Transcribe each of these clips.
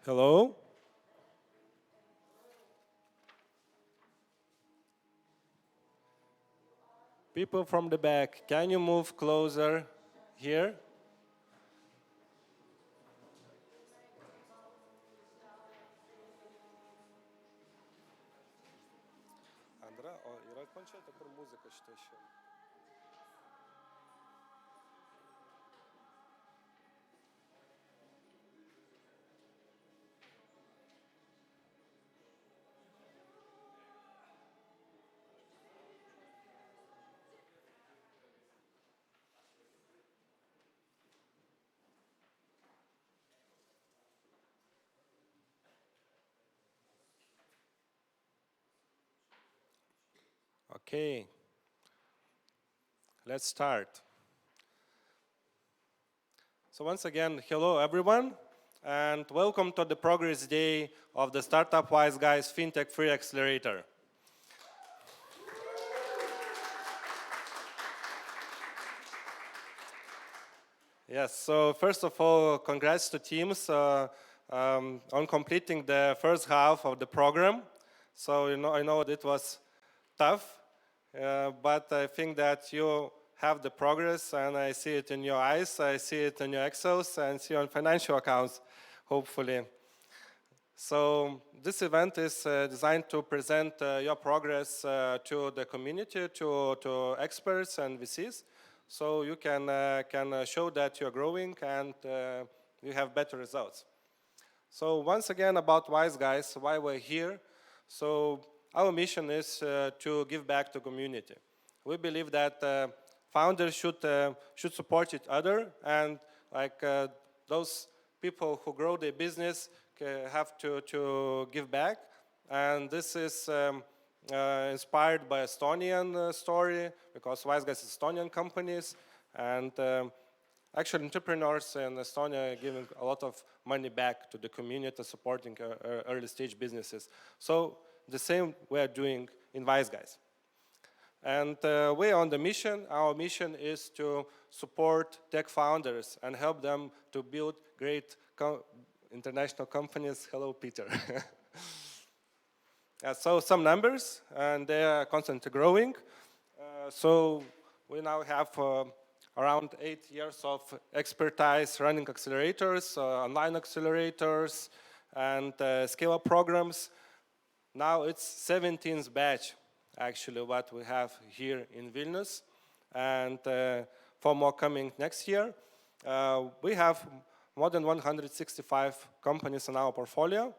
Hello? People from the back, can you move closer here? Andra, o yra planšetė, kur muzika šitą išėjo? Okay, let's start. So once again, hello everyone, and welcome to the Progress Day of the Startup Wise Guys Fintech Free Accelerator. Yes, so first of all, congrats to teams on completing the first half of the program. So I know it was tough, but I think that you have the progress, and I see it in your eyes, I see it in your Excels, and see on financial accounts, hopefully. So this event is designed to present your progress to the community, to experts and VCs, so you can show that you're growing and you have better results. So once again about Wise Guys, why we're here. So our mission is to give back to community. We believe that founders should support each other, and those people who grow their business have to give back. And this is inspired by Estonian story, because Wise Guys is Estonian companies, and actually entrepreneurs in Estonia are giving a lot of money back to the community, supporting early stage businesses. So the same we are doing in Wise Guys. And we're on the mission. Our mission is to support tech founders and help them to build great international companies. Hello, Peter. So some numbers, and they are constantly growing. So we now have around 8 years of expertise running accelerators, online accelerators, and scale-up programs. Now it's 17th batch, actually, what we have here in Vilnius, and 4 more coming next year. We have more than 165 companies in our portfolio,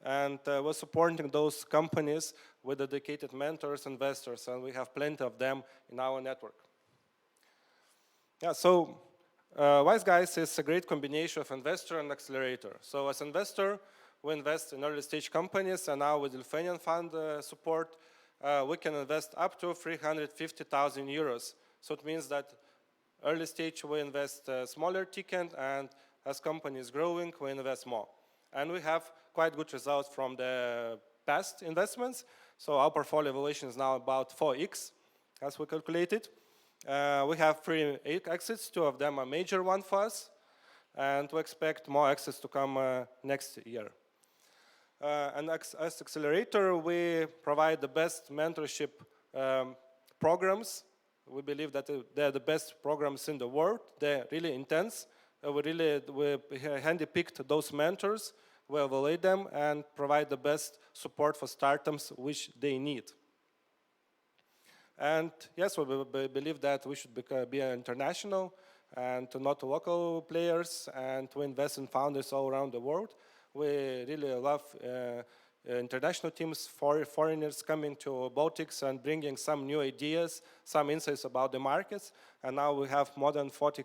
and we're supporting those companies with dedicated mentors, investors, and we have plenty of them in our network. Yeah, so Wise Guys is a great combination of investor and accelerator. So as investor, we invest in early stage companies, and now with the Lithuanian fund support, we can invest up to 350,000 euros. So it means that early stage we invest smaller ticket, and as company is growing, we invest more. And we have quite good results from the past investments. So our portfolio valuation is now about 4x, as we calculated. We have 3 exits, 2 of them are major one for us, and we expect more exits to come next year. And as accelerator, we provide the best mentorship programs. We believe that they're the best programs in the world. They're really intense. We handpicked those mentors, we evaluate them, and provide the best support for startups which they need. And yes, we believe that we should be international and not local players, and to invest in founders all around the world. We really love international teams, foreigners coming to Baltics and bringing some new ideas, some insights about the markets. And now we have more than 40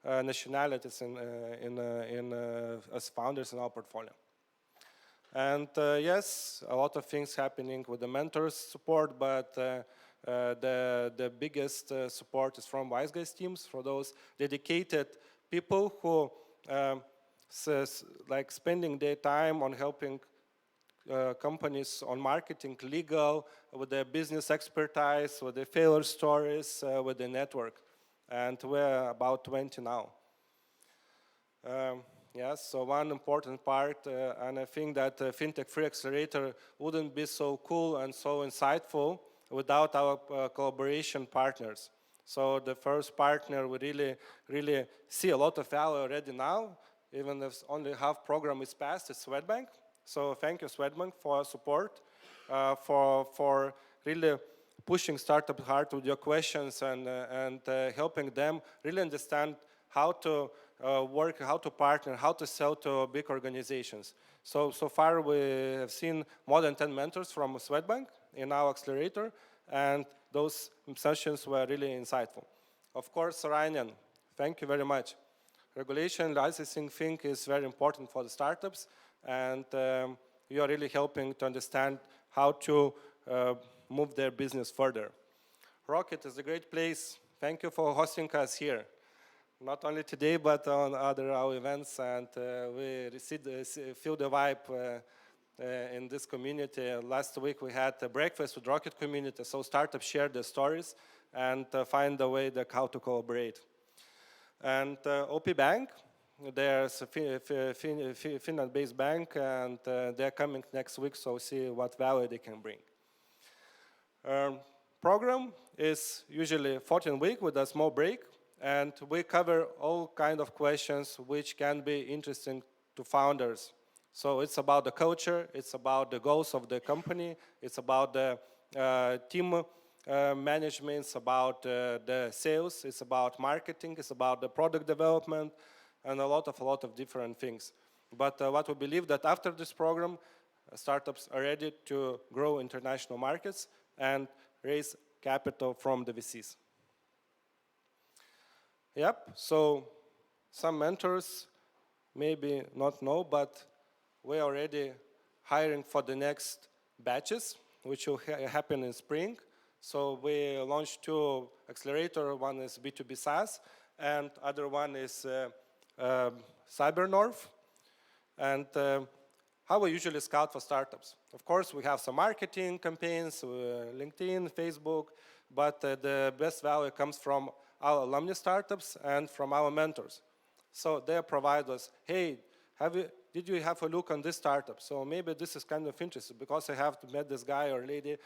nationalities as founders in our portfolio. And yes, a lot of things happening with the mentors support, but the biggest support is from Wise Guys teams, for those dedicated people who spending their time on helping companies on marketing, legal, with their business expertise, with their failure stories, with their network. And we're about 20 now. Yes, so one important part, and I think that FinTech Free Accelerator wouldn't be so cool and so insightful without our collaboration partners. So the first partner we really see a lot of value already now, even if only half program is passed, is Swedbank. So thank you, Swedbank, for support, for really pushing startup hard with your questions and helping them really understand how to work, how to partner, how to sell to big organizations. So far we have seen more than 10 mentors from Swedbank in our accelerator, and those sessions were really insightful. Of course, Ryan, thank you very much. Regulation licensing thing is very important for the startups, and you are really helping to understand how to move their business further. Rocket is a great place. Thank you for hosting us here. Not only today, but on other our events, and we feel the vibe in this community. Last week we had a breakfast with Rocket community, so startups share their stories and find a way how to collaborate. And OP Bank, there's a Finland-based bank, and they're coming next week, so see what value they can bring. Program is usually 14 weeks with a small break, and we cover all kind of questions which can be interesting to founders. So it's about the culture, it's about the goals of the company, it's about the team management, it's about the sales, it's about marketing, it's about the product development, and a lot of different things. But what we believe that after this program, startups are ready to grow international markets and raise capital from the VCs. Yep, so some mentors maybe not know, but we're already hiring for the next batches, which will happen in spring. So we launched 2 accelerators. One is B2B SaaS, and other one is CyberNorth. And how we usually scout for startups. Of course, we have some marketing campaigns, LinkedIn, Facebook, but the best value comes from our alumni startups and from our mentors. So they provide us, hey, did you have a look on this startup? So maybe this is kind of interesting because I have met this guy or lady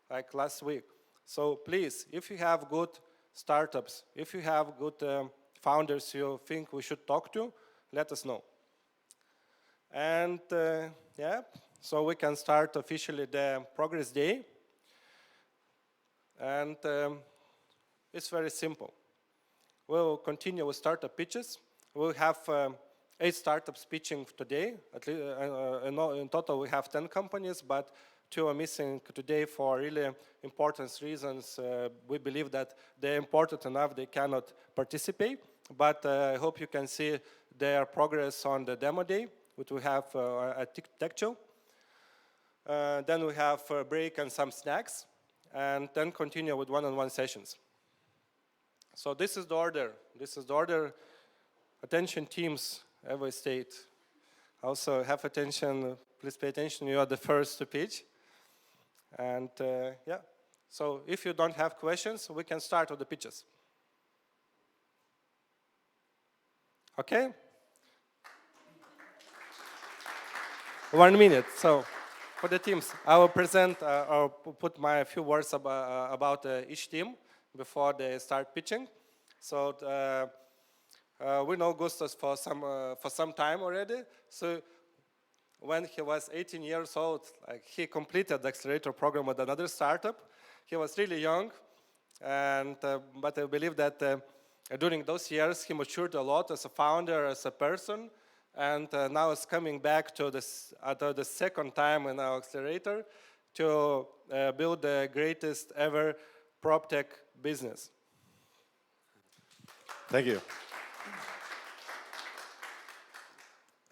like last week. So please, if you have good startups, if you have good founders you think we should talk to, let us know. And yeah, so we can start officially the Progress Day. And it's very simple. We'll continue with startup pitches. We'll have 8 startups pitching today. In total, we have 10 companies, but 2 are missing today for really important reasons. We believe that they're important enough they cannot participate. But I hope you can see their progress on the demo day, which we have at TechChill. Then we have a break and some snacks, and then continue with one-on-one sessions. So this is the order. This is the order. Attention teams, every state. Also have attention, please pay attention, you are the first to pitch. And yeah, so if you don't have questions, we can start with the pitches. Okay? 1 minute. So for the teams, I will present or put my few words about each team before they start pitching. So we know Gustas for some time already. So when he was 18 years old, he completed the accelerator program with another startup. He was really young, and but I believe that during those years he matured a lot as a founder, as a person, and now is coming back to the second time in our accelerator to build the greatest ever PropTech business. Thank you.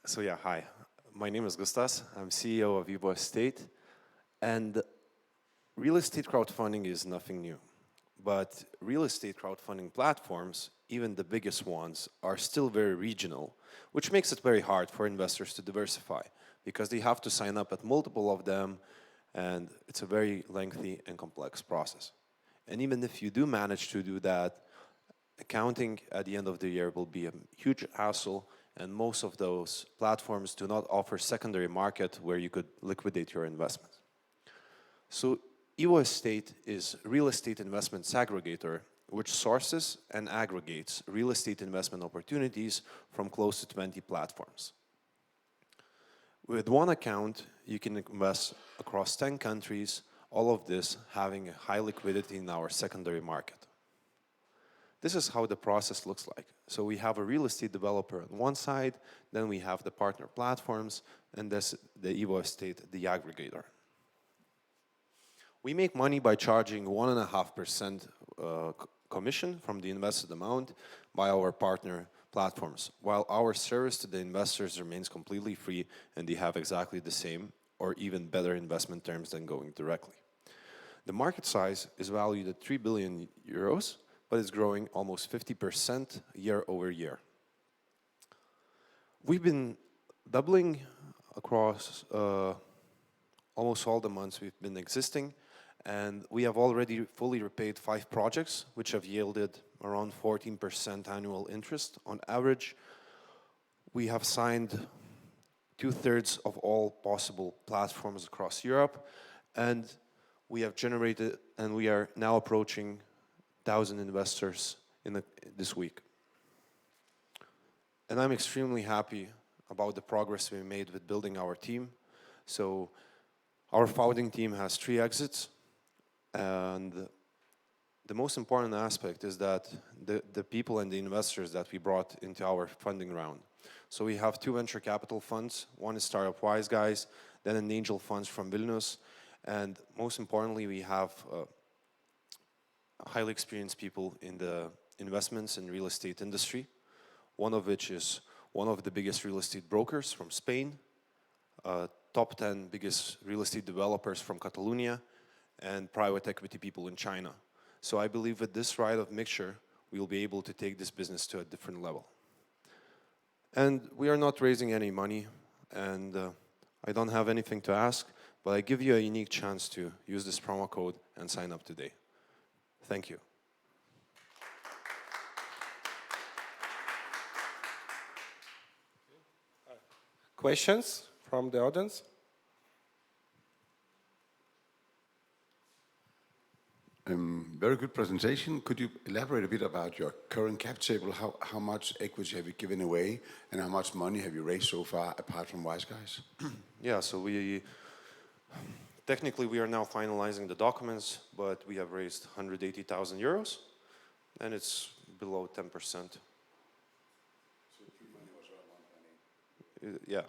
So yeah, hi. My name is Gustas. I'm CEO of Vivo Estate, and real estate crowdfunding is nothing new. But real estate crowdfunding platforms, even the biggest ones, are still very regional, which makes it very hard for investors to diversify because they have to sign up at multiple of them, and it's a very lengthy and complex process. And even if you do manage to do that, accounting at the end of the year will be a huge hassle, and most of those platforms do not offer secondary market where you could liquidate your investment. So Evo Estate is real estate investments aggregator, which sources and aggregates real estate investment opportunities from close to 20 platforms. With one account, you can invest across 10 countries, all of this having a high liquidity in our secondary market. This is how the process looks like. So we have a real estate developer on one side, then we have the partner platforms, and this the Evo Estate, the aggregator. We make money by charging 1.5% commission from the invested amount by our partner platforms, while our service to the investors remains completely free and they have exactly the same or even better investment terms than going directly. The market size is valued at 3 billion euros, but it's growing almost 50% year over year. We've been doubling across almost all the months we've been existing, and we have already fully repaid 5 projects, which have yielded around 14% annual interest on average. We have signed 2/3 of all possible platforms across Europe, and we have generated, and we are now approaching 1,000 investors this week. And I'm extremely happy about the progress we made with building our team. So our founding team has 3 exits, and the most important aspect is that the people and the investors that we brought into our funding round. So we have 2 venture capital funds. One is startup Wise Guys, then an angel funds from Vilnius, and most importantly, we have highly experienced people in the investments and real estate industry, one of which is one of the biggest real estate brokers from Spain, top 10 biggest real estate developers from Catalonia, and private equity people in China. So I believe with this right of mixture, we will be able to take this business to a different level. And we are not raising any money, and I don't have anything to ask, but I give you a unique chance to use this promo code and sign up today. Thank you. Questions from the audience? Very good presentation. Could you elaborate a bit about your current cap table? How much equity have you given away, and how much money have you raised so far, apart from Wise Guys? Yeah, so technically we are now finalizing the documents, but we have raised 180,000 euros, and it's below 10%. So pre-money was around 1.8. Yeah.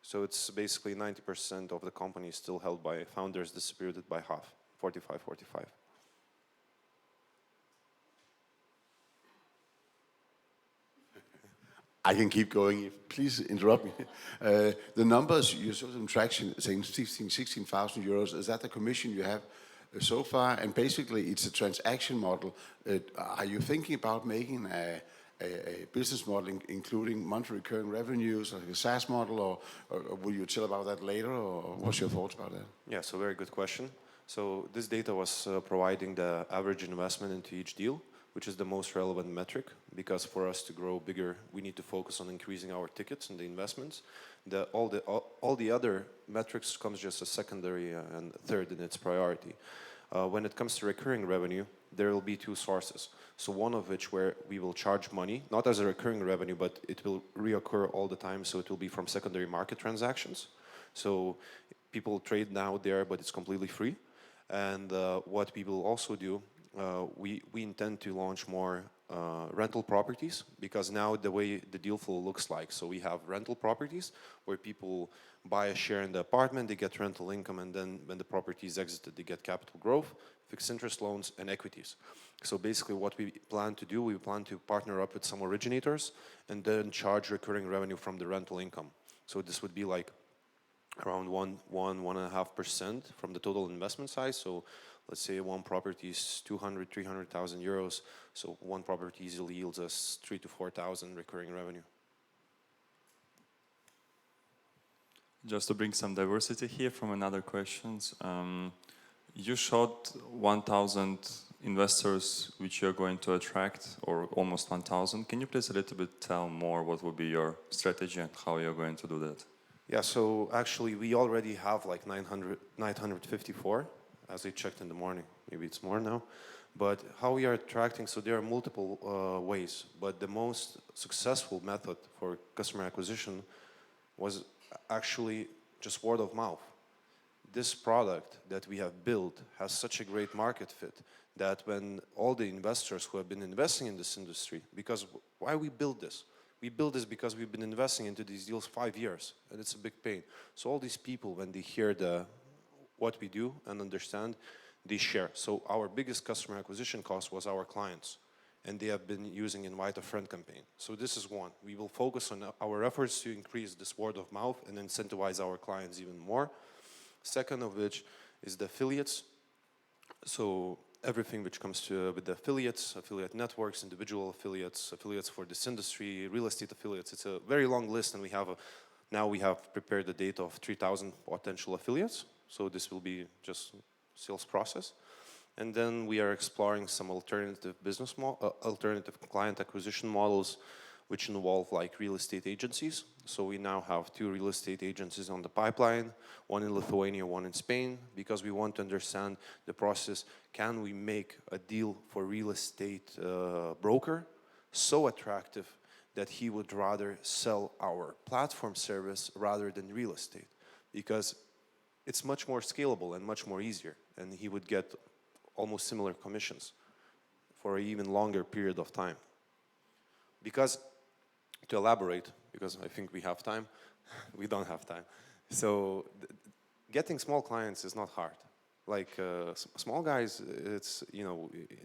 So it's basically 90% of the company is still held by founders, distributed by half, 45-45. I can keep going. Please interrupt me. The numbers, you saw some traction, saying 16,000 euros. Is that the commission you have so far? And basically, it's a transaction model. Are you thinking about making a business model including monthly recurring revenues, like a SaaS model, or will you tell about that later, or what's your thoughts about that? Yeah, so very good question. So this data was providing the average investment into each deal, which is the most relevant metric, because for us to grow bigger, we need to focus on increasing our tickets and the investments. All the other metrics comes just as secondary and third in its priority. When it comes to recurring revenue, there will be 2 sources. So one of which where we will charge money, not as a recurring revenue, but it will reoccur all the time, so it will be from secondary market transactions. So people trade now there, but it's completely free. And what we will also do, we intend to launch more rental properties, because now the way the deal flow looks like, so we have rental properties where people buy a share in the apartment, they get rental income, and then when the property is exited, they get capital growth, fixed interest loans, and equities. So basically what we plan to do, we plan to partner up with some originators and then charge recurring revenue from the rental income. So this would be like around 1.5% from the total investment size. So let's say one property is 300,000 euros. So one property easily yields us 3,000 to 4,000 recurring revenue. Just to bring some diversity here from another questions. You showed 1,000 investors which you're going to attract, or almost 1,000. Can you please a little bit tell more what will be your strategy and how you're going to do that? Yeah, so actually we already have like 954, as I checked in the morning. Maybe it's more now. But how we are attracting, so there are multiple ways, but the most successful method for customer acquisition was actually just word of mouth. This product that we have built has such a great market fit that when all the investors who have been investing in this industry, because why we build this? We build this because we've been investing into these deals 5 years, and it's a big pain. So all these people, when they hear what we do and understand, they share. So our biggest customer acquisition cost was our clients, and they have been using Invite a Friend campaign. So this is one. We will focus on our efforts to increase this word of mouth and incentivize our clients even more. Second of which is the affiliates. So everything which comes to with the affiliates, affiliate networks, individual affiliates, affiliates for this industry, real estate affiliates. It's a very long list, and now we have prepared the data of 3,000 potential affiliates. So this will be just sales process. And then we are exploring some alternative alternative client acquisition models, which involve like real estate agencies. So we now have 2 real estate agencies on the pipeline, one in Lithuania, one in Spain, because we want to understand the process. Can we make a deal for real estate broker so attractive that he would rather sell our platform service rather than real estate? Because it's much more scalable and much more easier, and he would get almost similar commissions for an even longer period of time. Because, to elaborate, because I think we have time, we don't have time. So getting small clients is not hard. Like small guys, it's,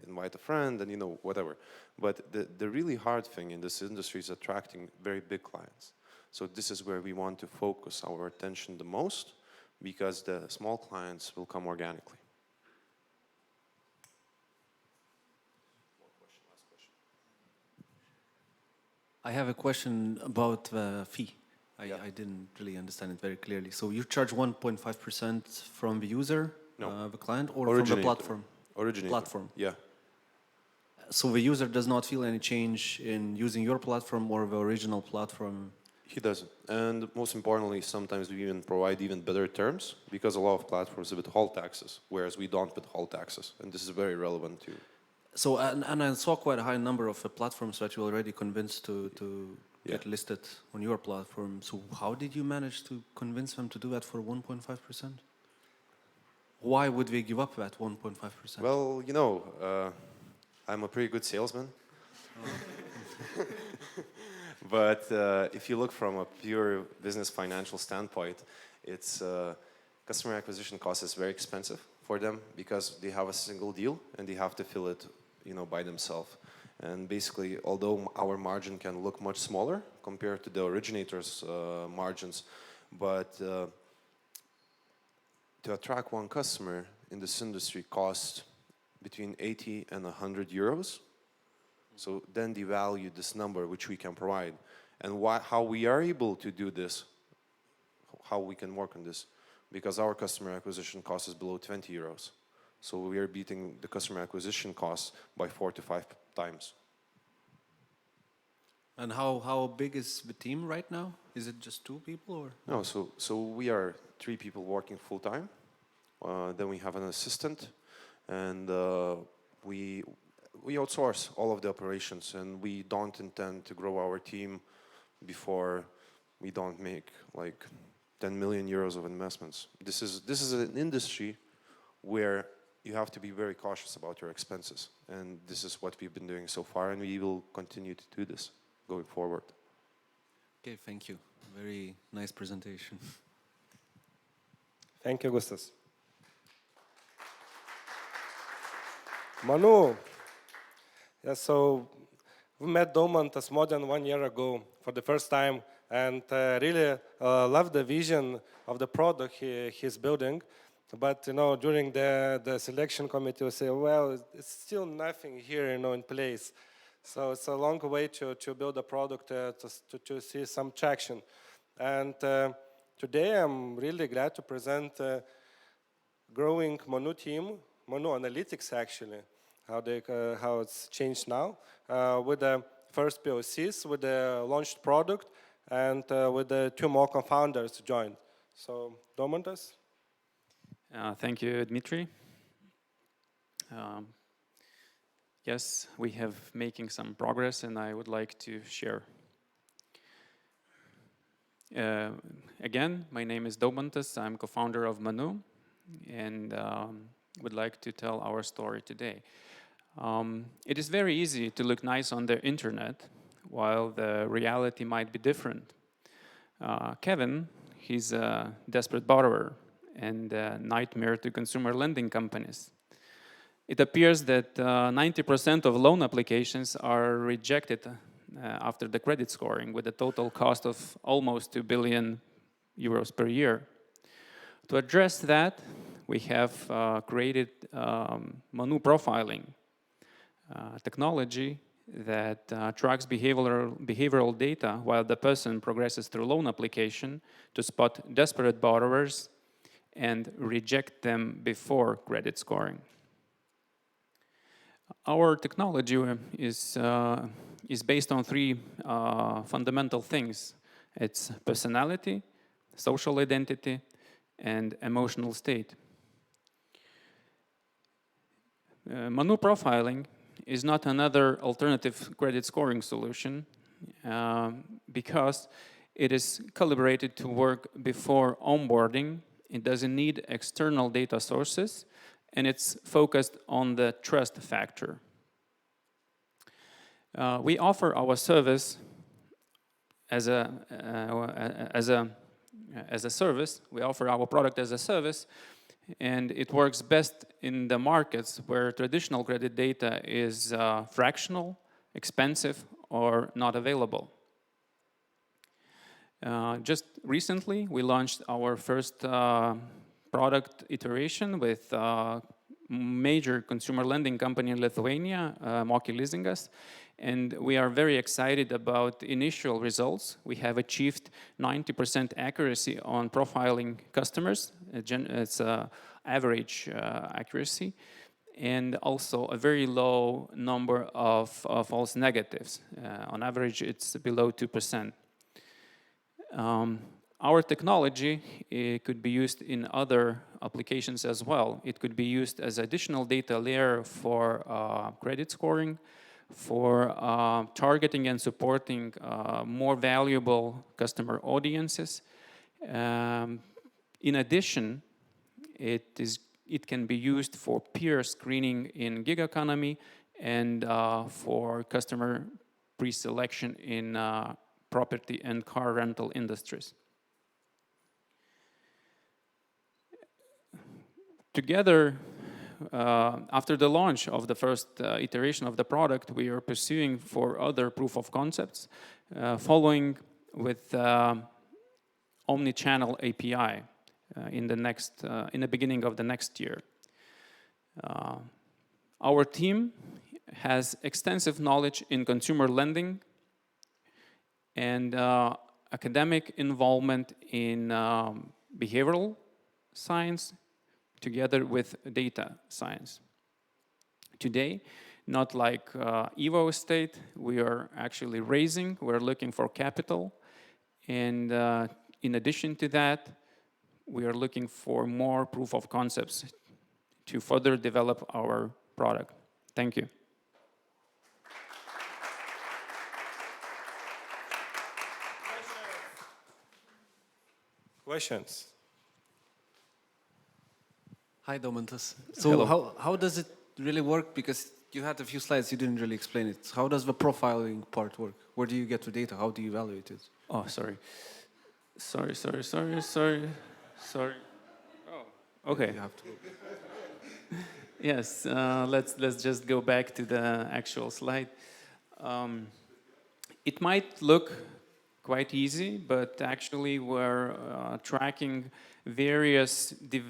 invite a friend and, whatever. But the really hard thing in this industry is attracting very big clients. So this is where we want to focus our attention the most, because the small clients will come organically. I have a question about the fee. Yeah. I didn't really understand it very clearly. So you charge 1.5% from the user, No. the client, or Originator. from the platform? Originator. Platform. Yeah. So the user does not feel any change in using your platform or the original platform? He doesn't. And most importantly, sometimes we even provide even better terms, because a lot of platforms withhold taxes, whereas we don't withhold taxes. And this is very relevant too. So, and I saw quite a high number of platforms that you already convinced to get listed on your platform. So how did you manage to convince them to do that for 1.5%? Why would they give up that 1.5%? Well, I'm a pretty good salesman. But if you look from a pure business financial standpoint, it's customer acquisition cost is very expensive for them, because they have a single deal and they have to fill it, by themselves. And basically, although our margin can look much smaller compared to the originator's margins, but to attract one customer in this industry costs between 80 and 100 euros. So then they value this number which we can provide. And how we are able to do this, how we can work on this, because our customer acquisition cost is below 20 euros. So we are beating the customer acquisition costs by 4 to 5 times. And how big is the team right now? Is it just 2 people or? No, so we are 3 people working full time. Then we have an assistant, and we outsource all of the operations, and we don't intend to grow our team before we don't make like 10 million euros of investments. This is an industry where you have to be very cautious about your expenses, and this is what we've been doing so far, and we will continue to do this going forward. Okay, thank you. Very nice presentation. Thank you, Gustas. Manu, yeah, so we met Domantas more than 1 year ago for the first time, and really love the vision of the product he's building. But during the selection committee, we say, well, it's still nothing here, in place. So it's a long way to build a product to see some traction. And today I'm really glad to present growing Manu team, Manu Analytics actually. how it's changed now with the first POCs, with the launched product, and with the 2 more co-founders joined. So, Domantas? Thank you, Dmitry. Yes, we have making some progress, and I would like to share. Again, my name is Domantas. I'm co-founder of Manu, and would like to tell our story today. It is very easy to look nice on the internet, while the reality might be different. Kevin, he's a desperate borrower and a nightmare to consumer lending companies. It appears that 90% of loan applications are rejected after the credit scoring, with a total cost of almost 2 billion euros per year. To address that, we have created Manu profiling technology that tracks behavioral data while the person progresses through loan application to spot desperate borrowers and reject them before credit scoring. Our technology is based on 3 fundamental things. It's personality, social identity, and emotional state. Manu profiling is not another alternative credit scoring solution because it is calibrated to work before onboarding. It doesn't need external data sources, and it's focused on the trust factor. We offer our service as a service. We offer our product as a service, and it works best in the markets where traditional credit data is fractional, expensive, or not available. Just recently, we launched our first product iteration with major consumer lending company in Lithuania, Moki Leasingas, and we are very excited about initial results. We have achieved 90% accuracy on profiling customers. It's average accuracy, and also a very low number of false negatives. On average, it's below 2%. Our technology could be used in other applications as well. It could be used as additional data layer for credit scoring, for targeting and supporting more valuable customer audiences. In addition, it can be used for peer screening in gig economy and for customer pre-selection in property and car rental industries. Together, after the launch of the first iteration of the product, we are pursuing for other proof of concepts, following with omni-channel API in the beginning of the next year. Our team has extensive knowledge in consumer lending and academic involvement in behavioral science, together with data science. Today, not like Evo Estate, we are actually raising, we're looking for capital, and in addition to that, we are looking for more proof of concepts to further develop our product. Thank you. Questions? Hi, Domantas. So Hello. how does it really work? Because you had a few slides, you didn't really explain it. How does the profiling part work? Where do you get the data? How do you evaluate it? Oh, sorry. Sorry. Oh, okay. You have to. Yes, let's just go back to the actual slide. It might look quite easy, but actually we're tracking various the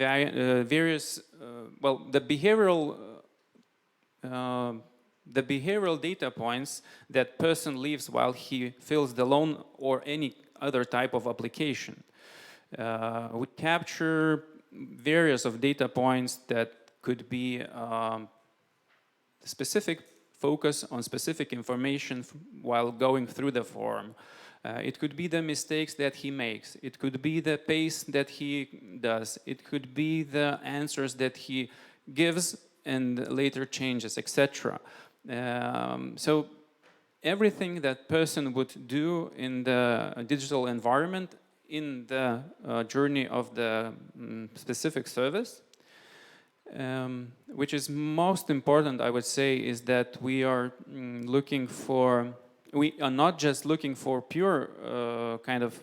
behavioral data points that person leaves while he fills the loan or any other type of application. We capture various of data points that could be specific focus on specific information while going through the form. It could be the mistakes that he makes. It could be the pace that he does. It could be the answers that he gives and later changes, etc. So everything that person would do in the digital environment in the journey of the specific service. Which is most important, I would say, is that we are we are not just looking for pure kind of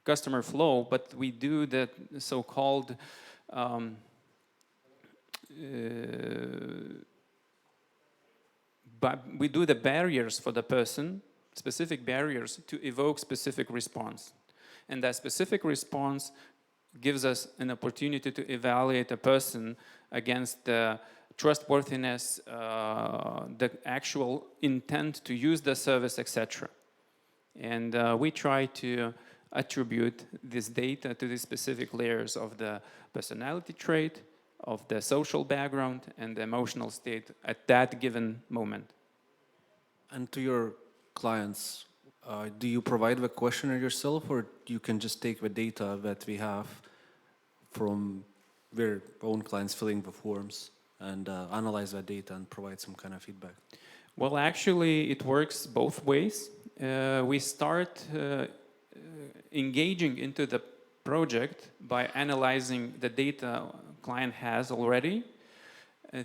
customer flow, but we do the so-called we do the barriers for the person, specific barriers to evoke specific response. And that specific response gives us an opportunity to evaluate a person against the trustworthiness, the actual intent to use the service, etc. And we try to attribute this data to the specific layers of the personality trait, of the social background, and the emotional state at that given moment. And to your clients, do you provide the questionnaire yourself, or you can just take the data that we have from their own clients filling the forms and analyze that data and provide some kind of feedback? Well, actually, it works both ways. We start engaging into the project by analyzing the data client has already.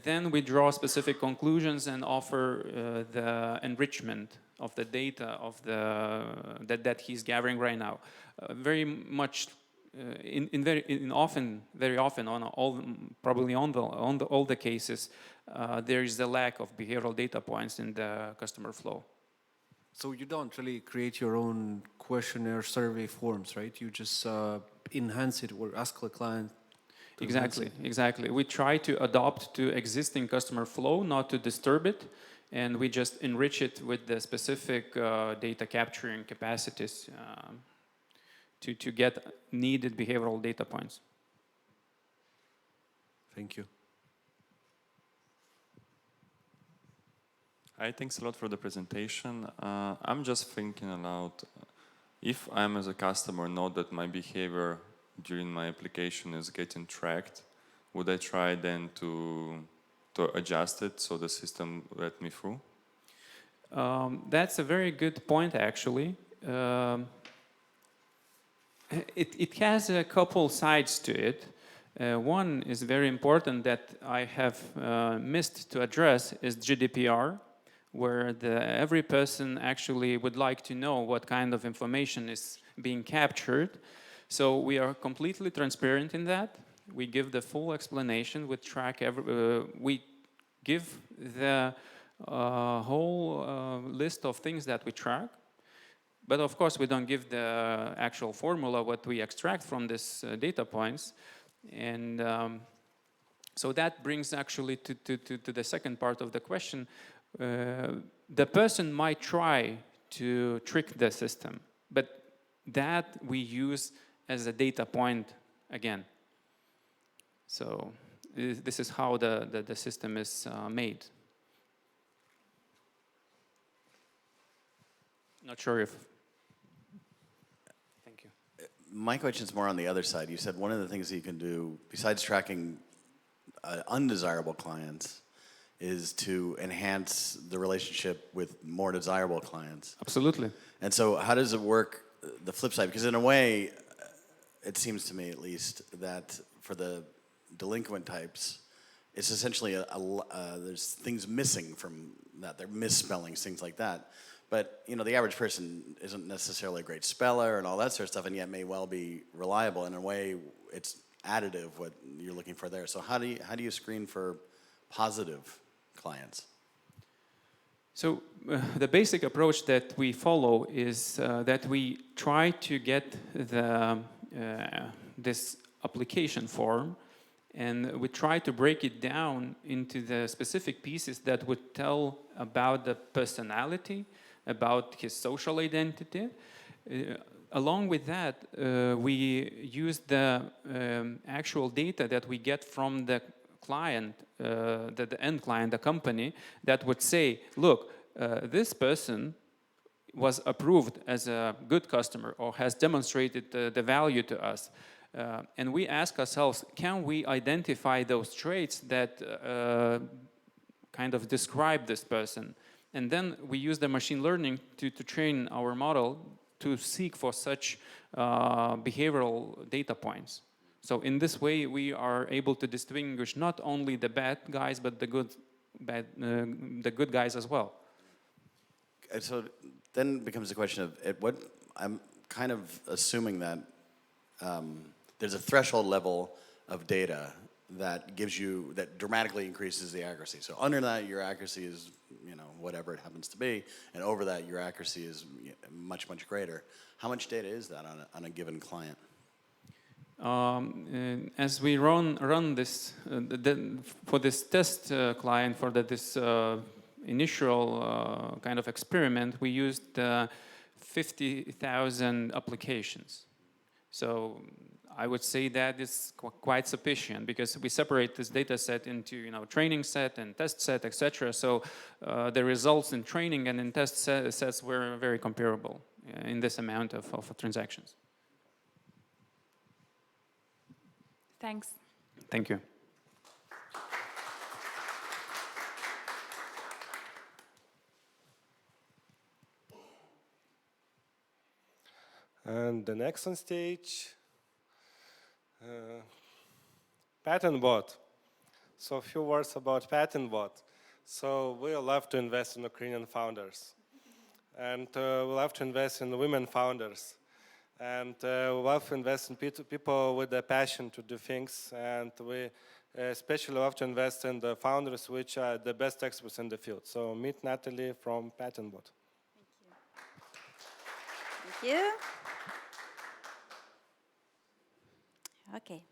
Then we draw specific conclusions and offer the enrichment of the data of that he's gathering right now. Very much, very often on all the cases, there is a lack of behavioral data points in the customer flow. So you don't really create your own questionnaire survey forms, right? You just enhance it or ask the client. Exactly. We try to adopt to existing customer flow, not to disturb it, and we just enrich it with the specific data capturing capacities to get needed behavioral data points. Thank you. Hi, thanks a lot for the presentation. I'm just thinking aloud, if I'm as a customer know that my behavior during my application is getting tracked, would I try then to adjust it so the system let me through? That's a very good point, actually. It has a couple sides to it. One is very important that I have missed to address is GDPR, where every person actually would like to know what kind of information is being captured. So we are completely transparent in that. We give the full explanation. We give the whole list of things that we track. But of course, we don't give the actual formula, what we extract from this data points. And so that brings actually to the second part of the question. The person might try to trick the system, but that we use as a data point again. So this is how the system is made. Not sure if. Thank you. My question is more on the other side. You said one of the things that you can do, besides tracking undesirable clients, is to enhance the relationship with more desirable clients. Absolutely. And so how does it work, the flip side? Because in a way, it seems to me at least, that for the delinquent types, it's essentially there's things missing from that. They're misspellings, things like that. But you know, the average person isn't necessarily a great speller and all that sort of stuff, and yet may well be reliable. In a way, it's additive what you're looking for there. So how do you screen for positive clients? So the basic approach that we follow is that we try to get this application form, and we try to break it down into the specific pieces that would tell about the personality, about his social identity. Along with that, we use the actual data that we get from the client, the end client, the company, that would say, look, this person was approved as a good customer or has demonstrated the value to us. And we ask ourselves, can we identify those traits that kind of describe this person? And then we use the machine learning to train our model to seek for such behavioral data points. So in this way, we are able to distinguish not only the bad guys, but the good guys as well. And so then becomes the question of what I'm kind of assuming that there's a threshold level of data that gives you, that dramatically increases the accuracy. So under that, your accuracy is, whatever it happens to be, and over that, your accuracy is much, much greater. How much data is that on a given client? As we run this, for this test client, for this initial kind of experiment, we used 50,000 applications. So I would say that is quite sufficient, because we separate this data set into training set and test set, etc. So the results in training and in test sets were very comparable in this amount of transactions. Thanks. Thank you. And the next on stage, PatternBot. So a few words about PatternBot. So we love to invest in Ukrainian founders. And we love to invest in women founders. And we love to invest in people with a passion to do things. And we especially love to invest in the founders which are the best experts in the field. So meet Natalie from PatternBot. Thank you. Okay.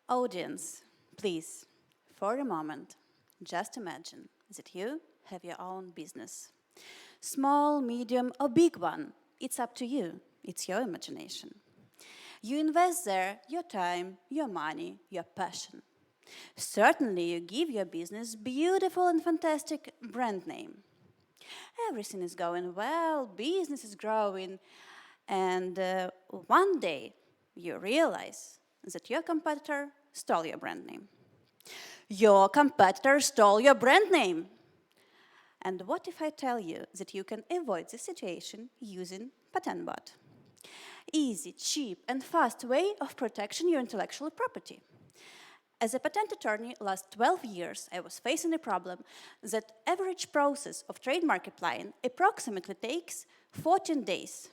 Audience, please, for a moment, just imagine that you have your own business. Small, medium, or big one, it's up to you. It's your imagination. You invest there your time, your money, your passion. Certainly, you give your business beautiful and fantastic brand name. Everything is going well, business is growing, and one day you realize that your competitor stole your brand name. Your competitor stole your brand name. And what if I tell you that you can avoid this situation using PatternBot? Easy, cheap, and fast way of protecting your intellectual property. As a patent attorney, last 12 years, I was facing a problem that average process of trademark applying approximately takes 14 days.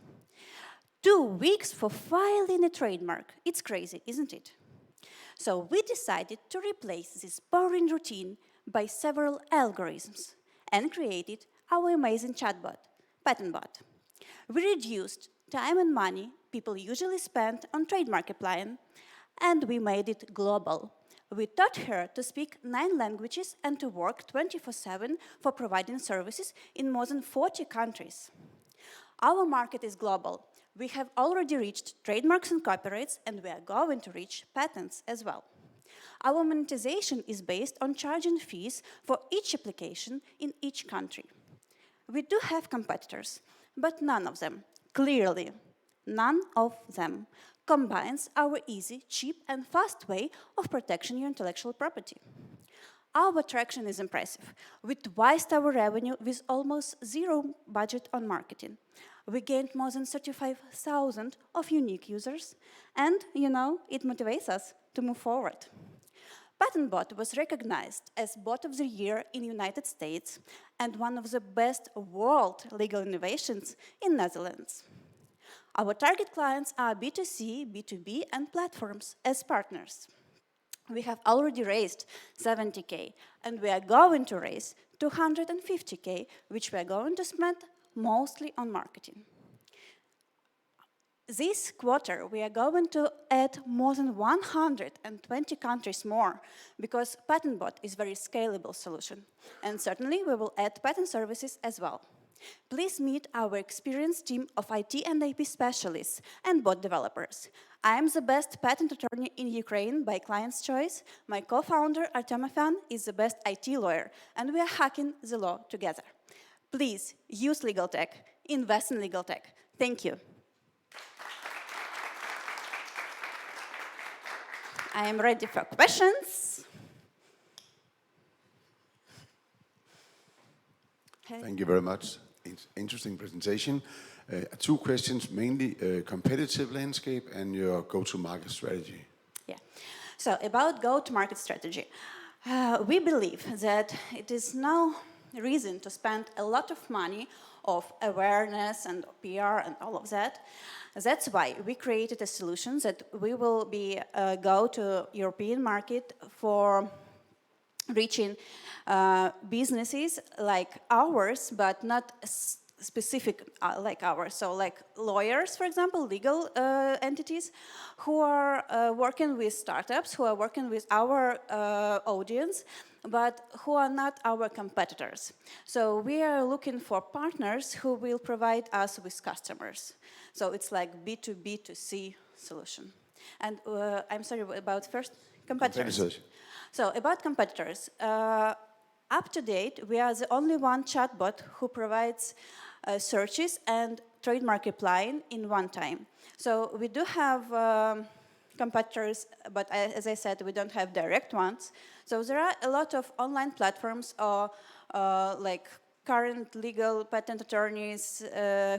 2 weeks for filing a trademark. It's crazy, isn't it? So we decided to replace this boring routine by several algorithms and created our amazing chatbot, PatternBot. We reduced time and money people usually spend on trademark applying, and we made it global. We taught her to speak 9 languages and to work 24/7 for providing services in more than 40 countries. Our market is global. We have already reached trademarks and copyrights, and we are going to reach patents as well. Our monetization is based on charging fees for each application in each country. We do have competitors, but none of them, clearly, none of them, combines our easy, cheap, and fast way of protecting your intellectual property. Our traction is impressive. We twice our revenue with almost zero budget on marketing. We gained more than 35,000 of unique users, and, it motivates us to move forward. PatternBot was recognized as Bot of the Year in the United States and one of the best world legal innovations in Netherlands. Our target clients are B2C, B2B, and platforms as partners. We have already raised 70K, and we are going to raise 250K, which we are going to spend mostly on marketing. This quarter, we are going to add more than 120 countries more, because PatternBot is a very scalable solution. And certainly, we will add patent services as well. Please meet our experienced team of IT and IP specialists and bot developers. I'm the best patent attorney in Ukraine by client's choice. My co-founder, Artem Afan, is the best IT lawyer, and we are hacking the law together. Please use legal tech, invest in legal tech. Thank you. I am ready for questions. Thank you very much. Interesting presentation. 2 questions, mainly competitive landscape and your go-to-market strategy. Yeah. So about go-to-market strategy, we believe that it is no reason to spend a lot of money of awareness and PR and all of that. That's why we created a solution that we will be go to European market for reaching businesses like ours, but not specific like ours. So like lawyers, for example, legal entities who are working with startups, who are working with our audience, but who are not our competitors. So we are looking for partners who will provide us with customers. So it's like B2B2C solution. And I'm sorry, about first competitors. So about competitors, up to date, we are the only one chatbot who provides searches and trademark applying in one time. So we do have competitors, but as I said, we don't have direct ones. So there are a lot of online platforms or like current legal patent attorneys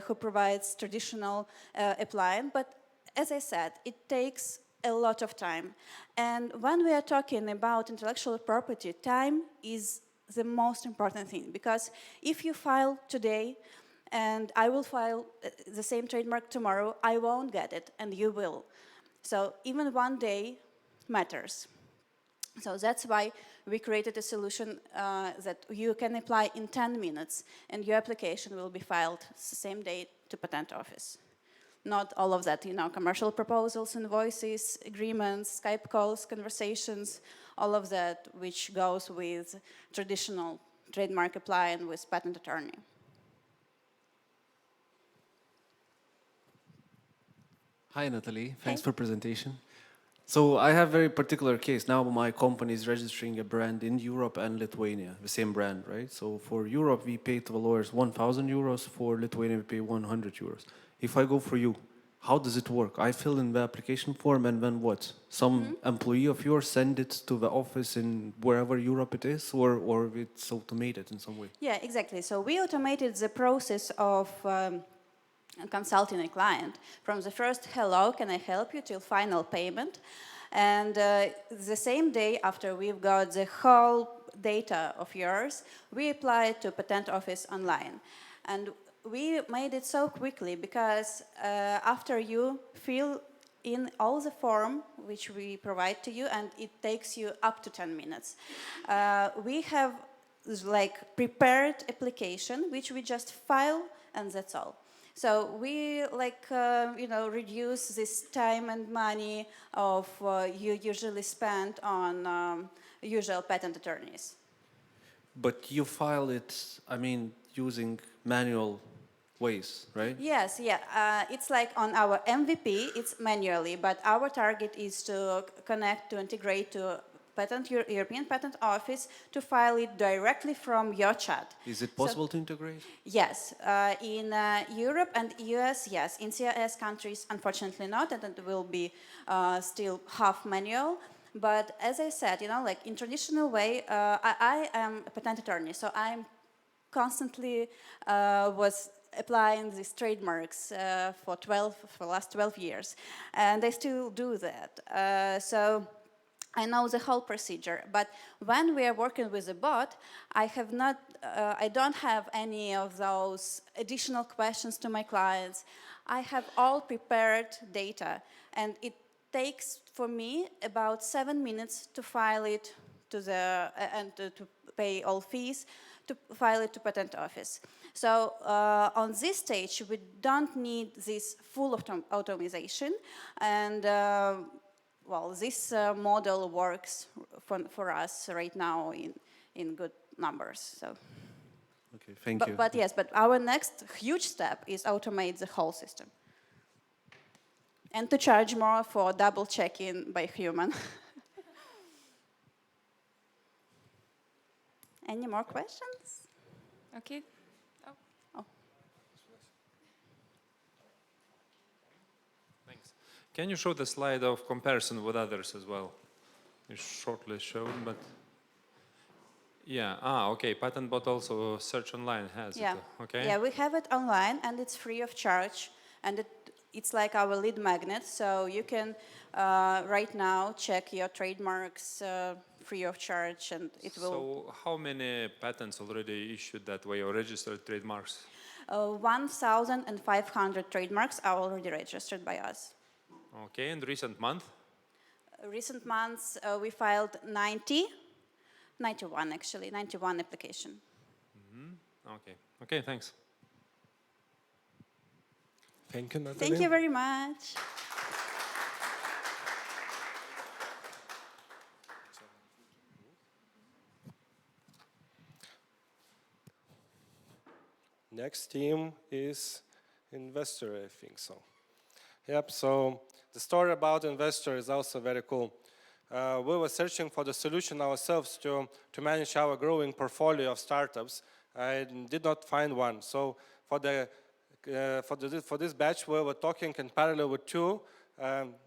who provides traditional applying, but as I said, it takes a lot of time. And when we are talking about intellectual property, time is the most important thing, because if you file today and I will file the same trademark tomorrow, I won't get it and you will. So even one day matters. So that's why we created a solution that you can apply in 10 minutes and your application will be filed the same day to Patent Office. Not all of that, commercial proposals, invoices, agreements, Skype calls, conversations, all of that which goes with traditional trademark applying with patent attorney. Hi, Natalie. Thanks for presentation. So I have a very particular case. Now my company is registering a brand in Europe and Lithuania, the same brand, right? So for Europe, we pay to the lawyers 1,000 euros. For Lithuania, we pay 100 euros. If I go for you, how does it work? I fill in the application form and then what? Some employee of yours send it to the office in wherever Europe it is, or it's automated in some way? Yeah, exactly. So we automated the process of consulting a client from the first hello, can I help you, till final payment. And the same day after we've got the whole data of yours, we apply it to Patent Office online. And we made it so quickly because after you fill in all the form which we provide to you, and it takes you up to 10 minutes. We have like prepared application which we just file and that's all. So we reduce this time and money of you usually spend on usual patent attorneys. But you file it, using manual ways, right? Yes, yeah. It's like on our MVP, it's manually, but our target is to connect, to integrate to European Patent Office to file it directly from your chat. Is it possible to integrate? Yes. In Europe and US, yes. In CIS countries, unfortunately not, and it will be still half manual. But as I said, like in traditional way, I am a patent attorney, so I'm constantly was applying these trademarks for the last 12 years, and I still do that. So I know the whole procedure. But when we are working with a bot, I don't have any of those additional questions to my clients. I have all prepared data, and it takes for me about 7 minutes to file it to the and to pay all fees to file it to Patent Office. So on this stage, we don't need this full automation, and this model works for us right now in good numbers. So. Okay, thank you. But our next huge step is automate the whole system. and to charge more for double check-in by human. Any more questions? Okay. Thanks. Can you show the slide of comparison with others as well? You shortly showed, but yeah. Okay. PatentBot also search online has Yeah. it. Okay. Yeah, we have it online and it's free of charge, and it's like our lead magnet. So you can right now check your trademarks free of charge, and it will. So how many patents already issued that way or registered trademarks? 1,500 trademarks are already registered by us. Okay. In recent month? Recent months, we filed 91 actually, 91 application. Okay. Okay. Thanks. Thank you, Natalie. Thank you very much. Next team is investor, I think so. Yep, so the story about investor is also very cool. We were searching for the solution ourselves to manage our growing portfolio of startups. I did not find one. So for this batch, we were talking in parallel with two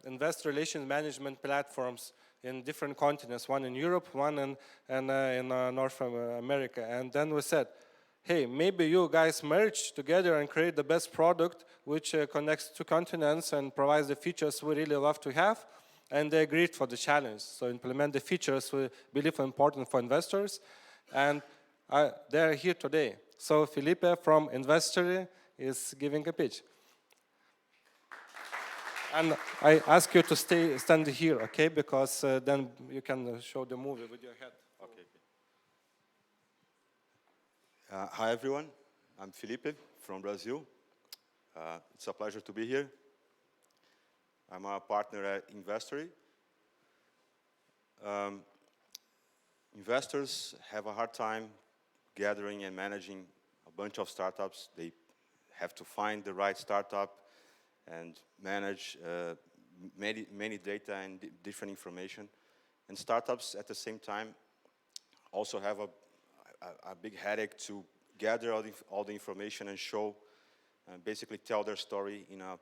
investor relations management platforms in different continents, one in Europe, one in North America. And then we said, hey, maybe you guys merge together and create the best product which connects two continents and provides the features we really love to have. And they agreed for the challenge. So implement the features we believe are important for investors. And they're here today. So Felipe from Investory is giving a pitch. And I ask you to stand here, okay? Because then you can show the movie with your head. Okay. Hi, everyone. I'm Felipe from Brazil. It's a pleasure to be here. I'm a partner at Investory. Investors have a hard time gathering and managing a bunch of startups. They have to find the right startup and manage many data and different information. And startups, at the same time, also have a big headache to gather all the information and show, basically tell their story in a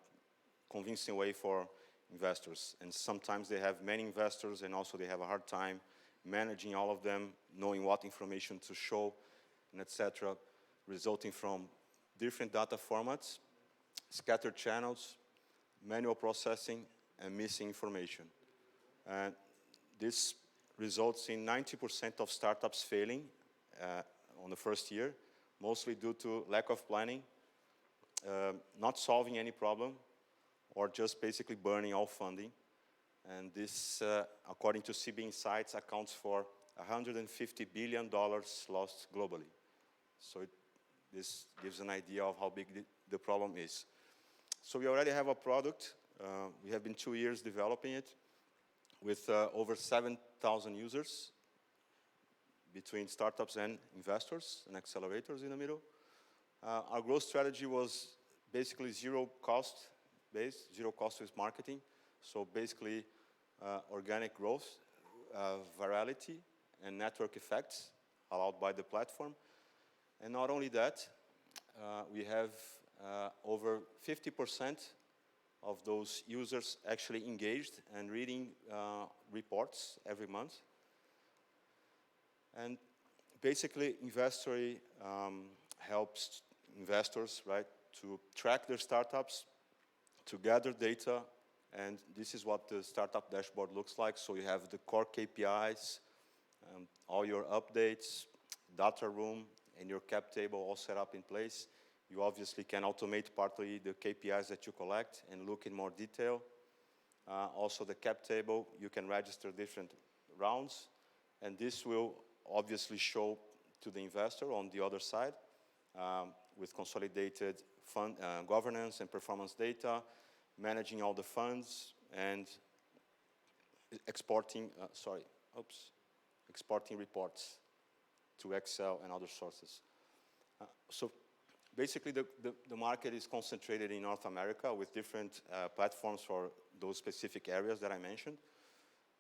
convincing way for investors. And sometimes they have many investors, and also they have a hard time managing all of them, knowing what information to show, and etc., resulting from different data formats, scattered channels, manual processing, and missing information. And this results in 90% of startups failing on the first year, mostly due to lack of planning, not solving any problem, or just basically burning all funding. And this, according to CB Insights, accounts for $150 billion lost globally. So this gives an idea of how big the problem is. So we already have a product. We have been 2 years developing it with over 7,000 users between startups and investors and accelerators in the middle. Our growth strategy was basically zero cost based, zero cost with marketing. So basically organic growth, virality, and network effects allowed by the platform. And not only that, we have over 50% of those users actually engaged and reading reports every month. And basically, Investory helps investors, right, to track their startups, to gather data, and this is what the startup dashboard looks like. So you have the core KPIs, all your updates, data room, and your cap table all set up in place. You obviously can automate partly the KPIs that you collect and look in more detail. Also the cap table, you can register different rounds, and this will obviously show to the investor on the other side with consolidated fund governance and performance data, managing all the funds, and exporting reports to Excel and other sources. So basically the market is concentrated in North America with different platforms for those specific areas that I mentioned.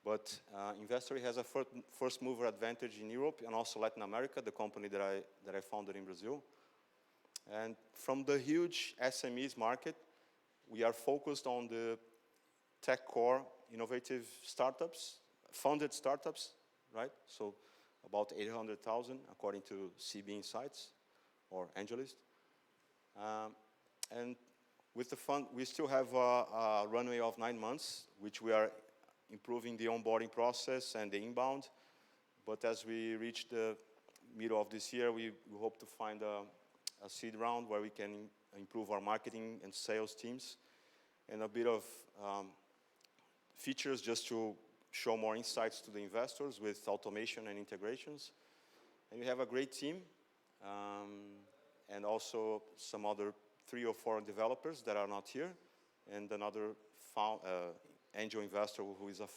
But Investory has a first mover advantage in Europe and also Latin America, the company that I founded in Brazil. And from the huge SMEs market, we are focused on the tech core innovative startups, funded startups, right? So about 800,000 according to CB Insights or AngelList. And with the fund, we still have a runway of 9 months, which we are improving the onboarding process and the inbound. But as we reach the middle of this year, we hope to find a seed round where we can improve our marketing and sales teams and a bit of features just to show more insights to the investors with automation and integrations. And we have a great team and also some other 3 or 4 developers that are not here and another angel investor who is an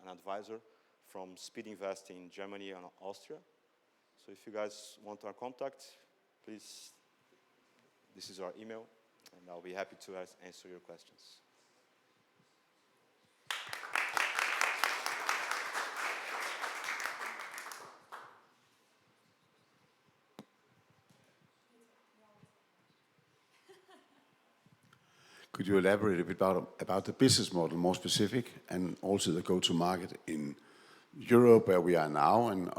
advisor from Speed Invest in Germany and Austria. So if you guys want our contact, please, this is our email, and I'll be happy to answer your questions. Could you elaborate a bit about the business model, more specific, and also the go-to-market in Europe, where we are now, and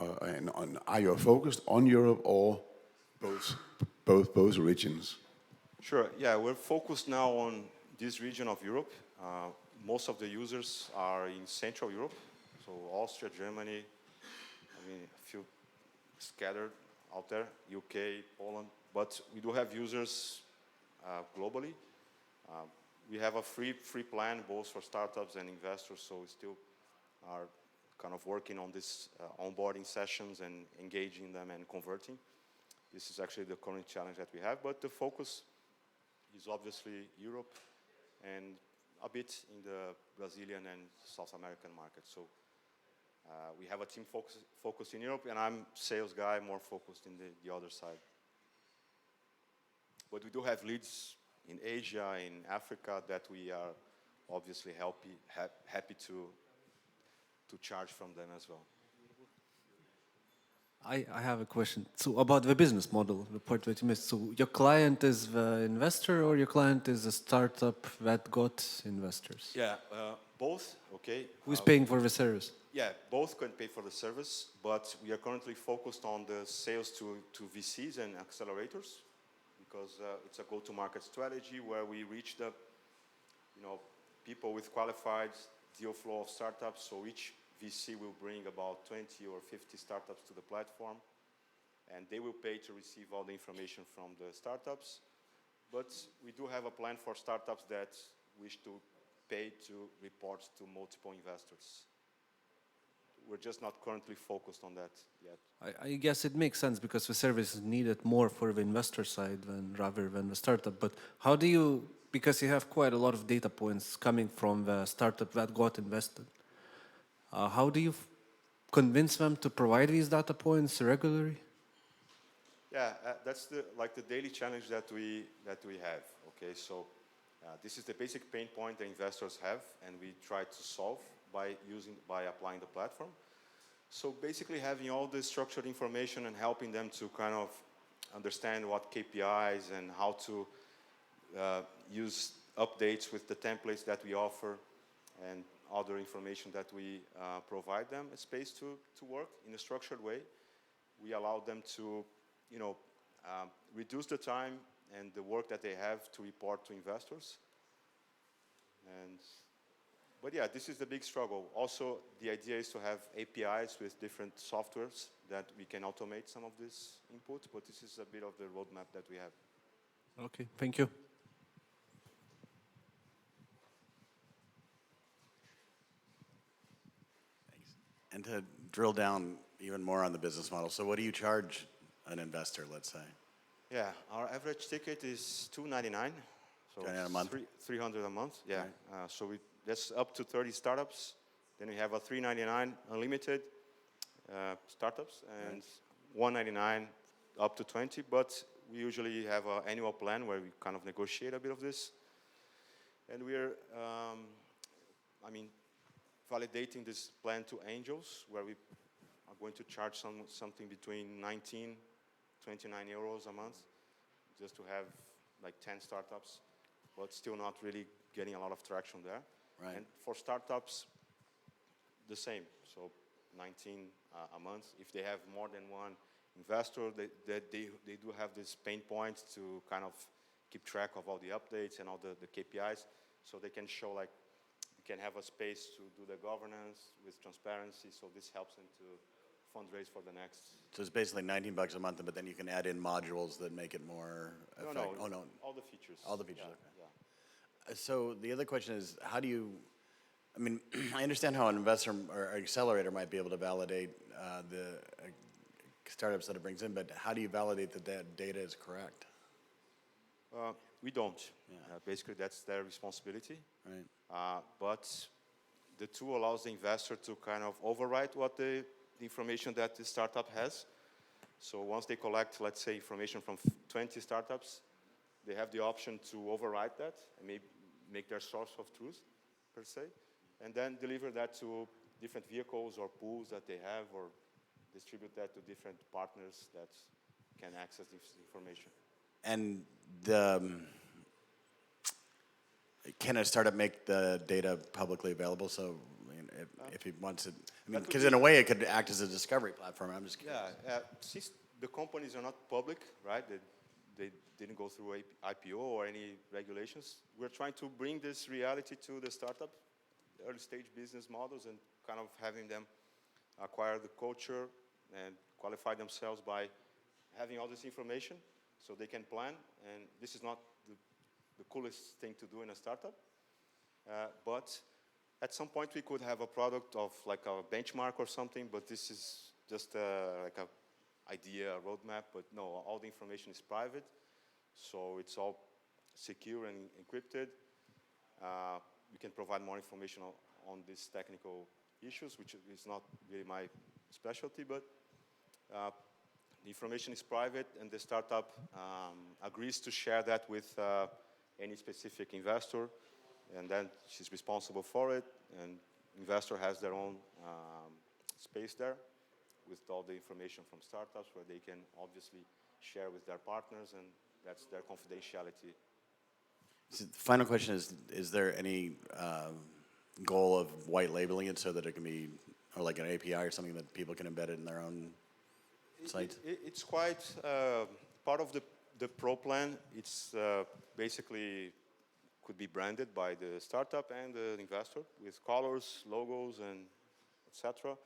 are you focused on Europe or both regions? Sure. Yeah, we're focused now on this region of Europe. Most of the users are in Central Europe, so Austria, Germany. I mean, a few scattered out there, UK, Poland. But we do have users globally. We have a free plan both for startups and investors, so we still are kind of working on this onboarding sessions and engaging them and converting. This is actually the current challenge that we have, but the focus is obviously Europe and a bit in the Brazilian and South American market. So we have a team focused in Europe, and I'm sales guy, more focused in the other side. But we do have leads in Asia, in Africa, that we are obviously happy to charge from them as well. I have a question. So about the business model, the part that you missed. So your client is the investor or your client is a startup that got investors? Yeah, both, okay. Who's paying for the service? Yeah, both can pay for the service, but we are currently focused on the sales to VCs and accelerators, because it's a go-to-market strategy where we reach the, people with qualified deal flow of startups. So each VC will bring about 20 or 50 startups to the platform, and they will pay to receive all the information from the startups. But we do have a plan for startups that wish to pay to report to multiple investors. We're just not currently focused on that yet. I guess it makes sense because the service is needed more for the investor side rather than the startup. But how do you, because you have quite a lot of data points coming from the startup that got invested, how do you convince them to provide these data points regularly? Yeah, that's the daily challenge that we have. Okay, so this is the basic pain point the investors have, and we try to solve by applying the platform. So basically having all the structured information and helping them to kind of understand what KPIs and how to use updates with the templates that we offer and other information that we provide them a space to work in a structured way. We allow them to, reduce the time and the work that they have to report to investors. But yeah, this is the big struggle. Also, the idea is to have APIs with different softwares that we can automate some of this input, but this is a bit of the roadmap that we have. Okay, thank you. Thanks. And to drill down even more on the business model, so what do you charge an investor, let's say? Yeah, our average ticket is $299. So $299 a month? $300 a month, yeah. Right. So that's up to 30 startups. Then we have a $399 unlimited startups and $199 up to 20. But we usually have an annual plan where we kind of negotiate a bit of this. And we're, validating this plan to angels, where we are going to charge something between 19, 29 euros a month, just to have like 10 startups, but still not really getting a lot of traction there. Right. And for startups, the same. So 19 a month. If they have more than one investor, they do have these pain points to kind of keep track of all the updates and all the KPIs, so they can show like, you can have a space to do the governance with transparency, so this helps them to fundraise for the next. So it's basically $19 a month, but then you can add in modules that make it more effective. No, Oh, no. all the features. All the features, Yeah, okay. yeah. So the other question is, how do you, I mean, I understand how an investor or accelerator might be able to validate the startups that it brings in, but how do you validate that that data is correct? We don't. Yeah. Basically, that's their responsibility. Right. But the tool allows the investor to kind of overwrite what the information that the startup has. So once they collect, let's say, information from 20 startups, they have the option to overwrite that and maybe make their source of truth, per se, and then deliver that to different vehicles or pools that they have, or distribute that to different partners that can access this information. And can a startup make the data publicly available? So I mean, if he wants it, I mean, because in a way it could act as a discovery platform. I'm just curious. Yeah, since the companies are not public, right? They didn't go through IPO or any regulations. We're trying to bring this reality to the startup, early stage business models, and kind of having them acquire the culture and qualify themselves by having all this information so they can plan. And this is not the coolest thing to do in a startup. But at some point we could have a product of like a benchmark or something, but this is just like a idea, a roadmap, but no, all the information is private. So it's all secure and encrypted. We can provide more information on these technical issues, which is not really my specialty, but the information is private, and the startup agrees to share that with any specific investor, and then she's responsible for it, and investor has their own space there with all the information from startups where they can obviously share with their partners, and that's their confidentiality. So the final question is there any goal of white labeling it so that it can be, or like an API or something that people can embed it in their own site? It's quite part of the pro plan. It's basically could be branded by the startup and the investor with colors, logos, and etc.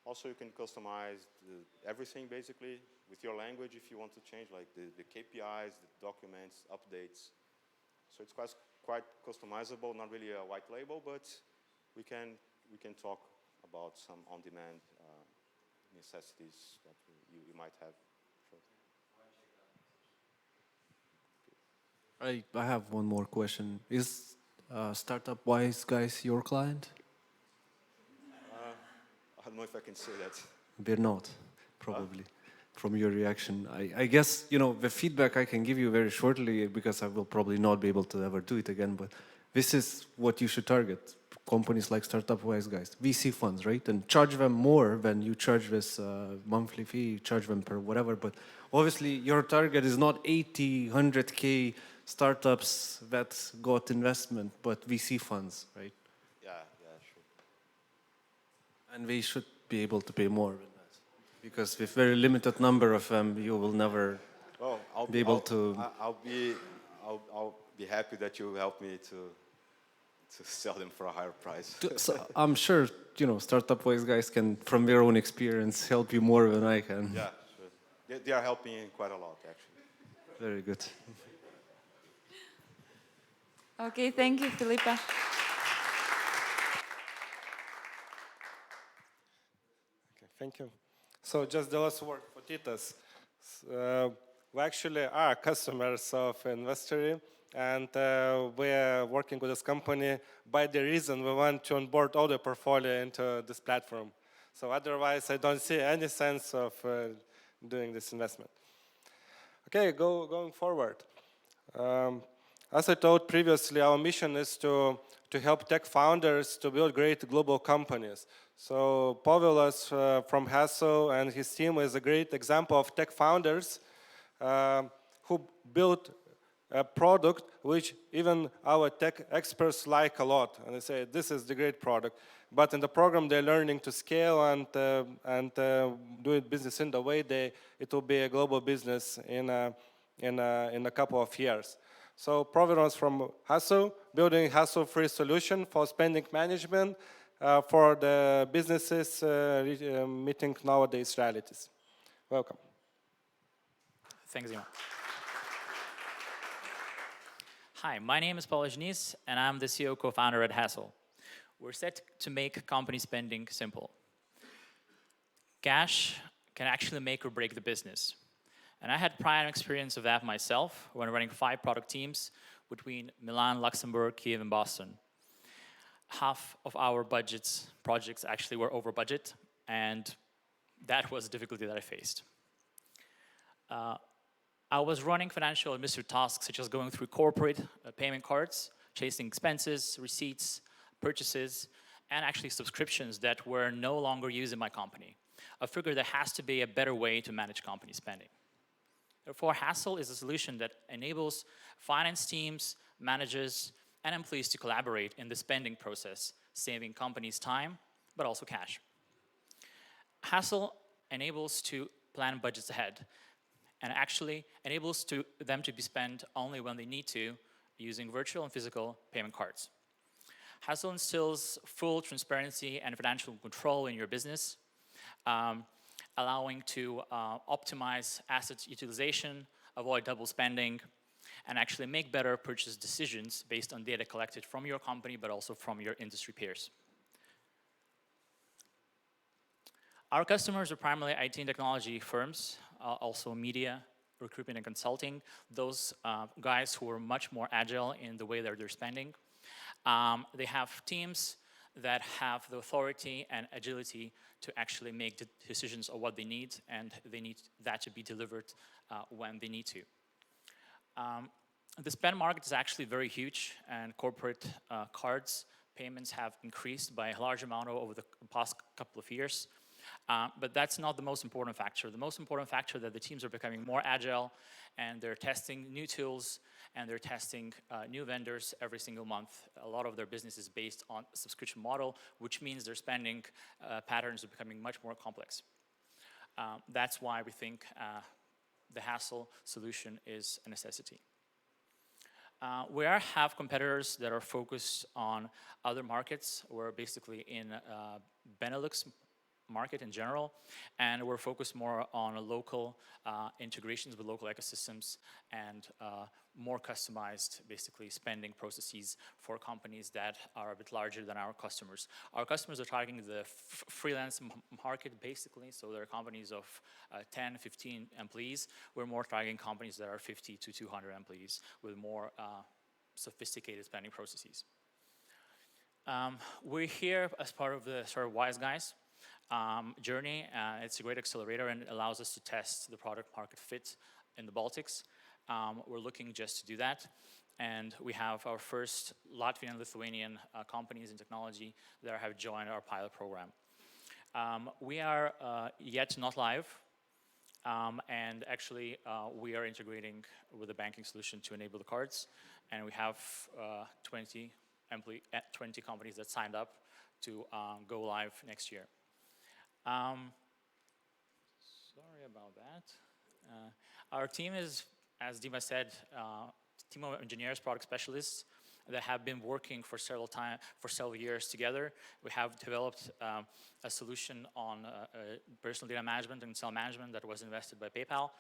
Also, you can customize everything basically with your language if you want to change, like the KPIs, the documents, updates. So it's quite customizable, not really a white label, but we can talk about some on-demand necessities that you might have. Sure. I have one more question. Is Startup Wise Guys your client? I don't know if I can say that. They're not, probably, from your reaction. I guess, the feedback I can give you very shortly, because I will probably not be able to ever do it again, but this is what you should target. Companies like Startup Wise Guys, VC funds, right? And charge them more than you charge this monthly fee, charge them per whatever. But obviously, your target is not 80, 100K startups that got investment, but VC funds, right? Yeah, sure. And they should be able to pay more than that. Because with very limited number of them, you will never be able to... I'll be happy that you help me to sell them for a higher price. So I'm sure, Startup Wise Guys can, from their own experience, help you more than I can. Yeah, sure. They are helping quite a lot, actually. Very good. Okay, thank you, Filipa. Okay, thank you. So just the last word for Titas. We actually are customers of Investory, and we're working with this company by the reason we want to onboard all the portfolio into this platform. So otherwise, I don't see any sense of doing this investment. Okay, going forward. As I told previously, our mission is to help tech founders to build great global companies. So Povilas from Hasso and his team is a great example of tech founders who built a product which even our tech experts like a lot, and they say this is the great product. But in the program, they're learning to scale and do it business in the way it will be a global business in a couple of years. So Providence from Hasso, building hassle-free solution for spending management for the businesses meeting nowadays realities. Welcome. Thanks, Dima. Hi, my name is Paul Janice, and I'm the CEO co-founder at Hassel. We're set to make company spending simple. Cash can actually make or break the business. And I had prior experience of that myself when running 5 product teams between Milan, Luxembourg, Kiev, and Boston. Half of our projects actually were over budget, and that was the difficulty that I faced. I was running financial administrative tasks such as going through corporate payment cards, chasing expenses, receipts, purchases, and actually subscriptions that were no longer used in my company. I figured there has to be a better way to manage company spending. Therefore, Hassel is a solution that enables finance teams, managers, and employees to collaborate in the spending process, saving companies time, but also cash. Hassel enables to plan budgets ahead, and actually enables them to be spent only when they need to, using virtual and physical payment cards. Hassel instills full transparency and financial control in your business, allowing to optimize asset utilization, avoid double spending, and actually make better purchase decisions based on data collected from your company, but also from your industry peers. Our customers are primarily IT and technology firms, also media, recruitment and consulting, those guys who are much more agile in the way that they're spending. They have teams that have the authority and agility to actually make the decisions of what they need, and they need that to be delivered when they need to. The spend market is actually very huge, and corporate cards payments have increased by a large amount over the past couple of years. But that's not the most important factor. The most important factor is that the teams are becoming more agile, and they're testing new tools, and they're testing new vendors every single month. A lot of their business is based on a subscription model, which means their spending patterns are becoming much more complex. That's why we think the Hassel solution is a necessity. We have competitors that are focused on other markets. We're basically in Benelux market in general, and we're focused more on local integrations with local ecosystems and more customized, basically, spending processes for companies that are a bit larger than our customers. Our customers are targeting the freelance market, basically, so they're companies of 10, 15 employees. We're more targeting companies that are 50 to 200 employees with more sophisticated spending processes. We're here as part of the sort of Wise Guys journey. It's a great accelerator, and it allows us to test the product market fit in the Baltics. We're looking just to do that, and we have our first Latvian and Lithuanian companies in technology that have joined our pilot program. We are yet not live, and actually we are integrating with a banking solution to enable the cards, and we have 20 companies that signed up to go live next year. Sorry about that. Our team is, as Dima said, a team of engineers, product specialists that have been working for several years together. We have developed a solution on personal data management and cell management that was invested by PayPal,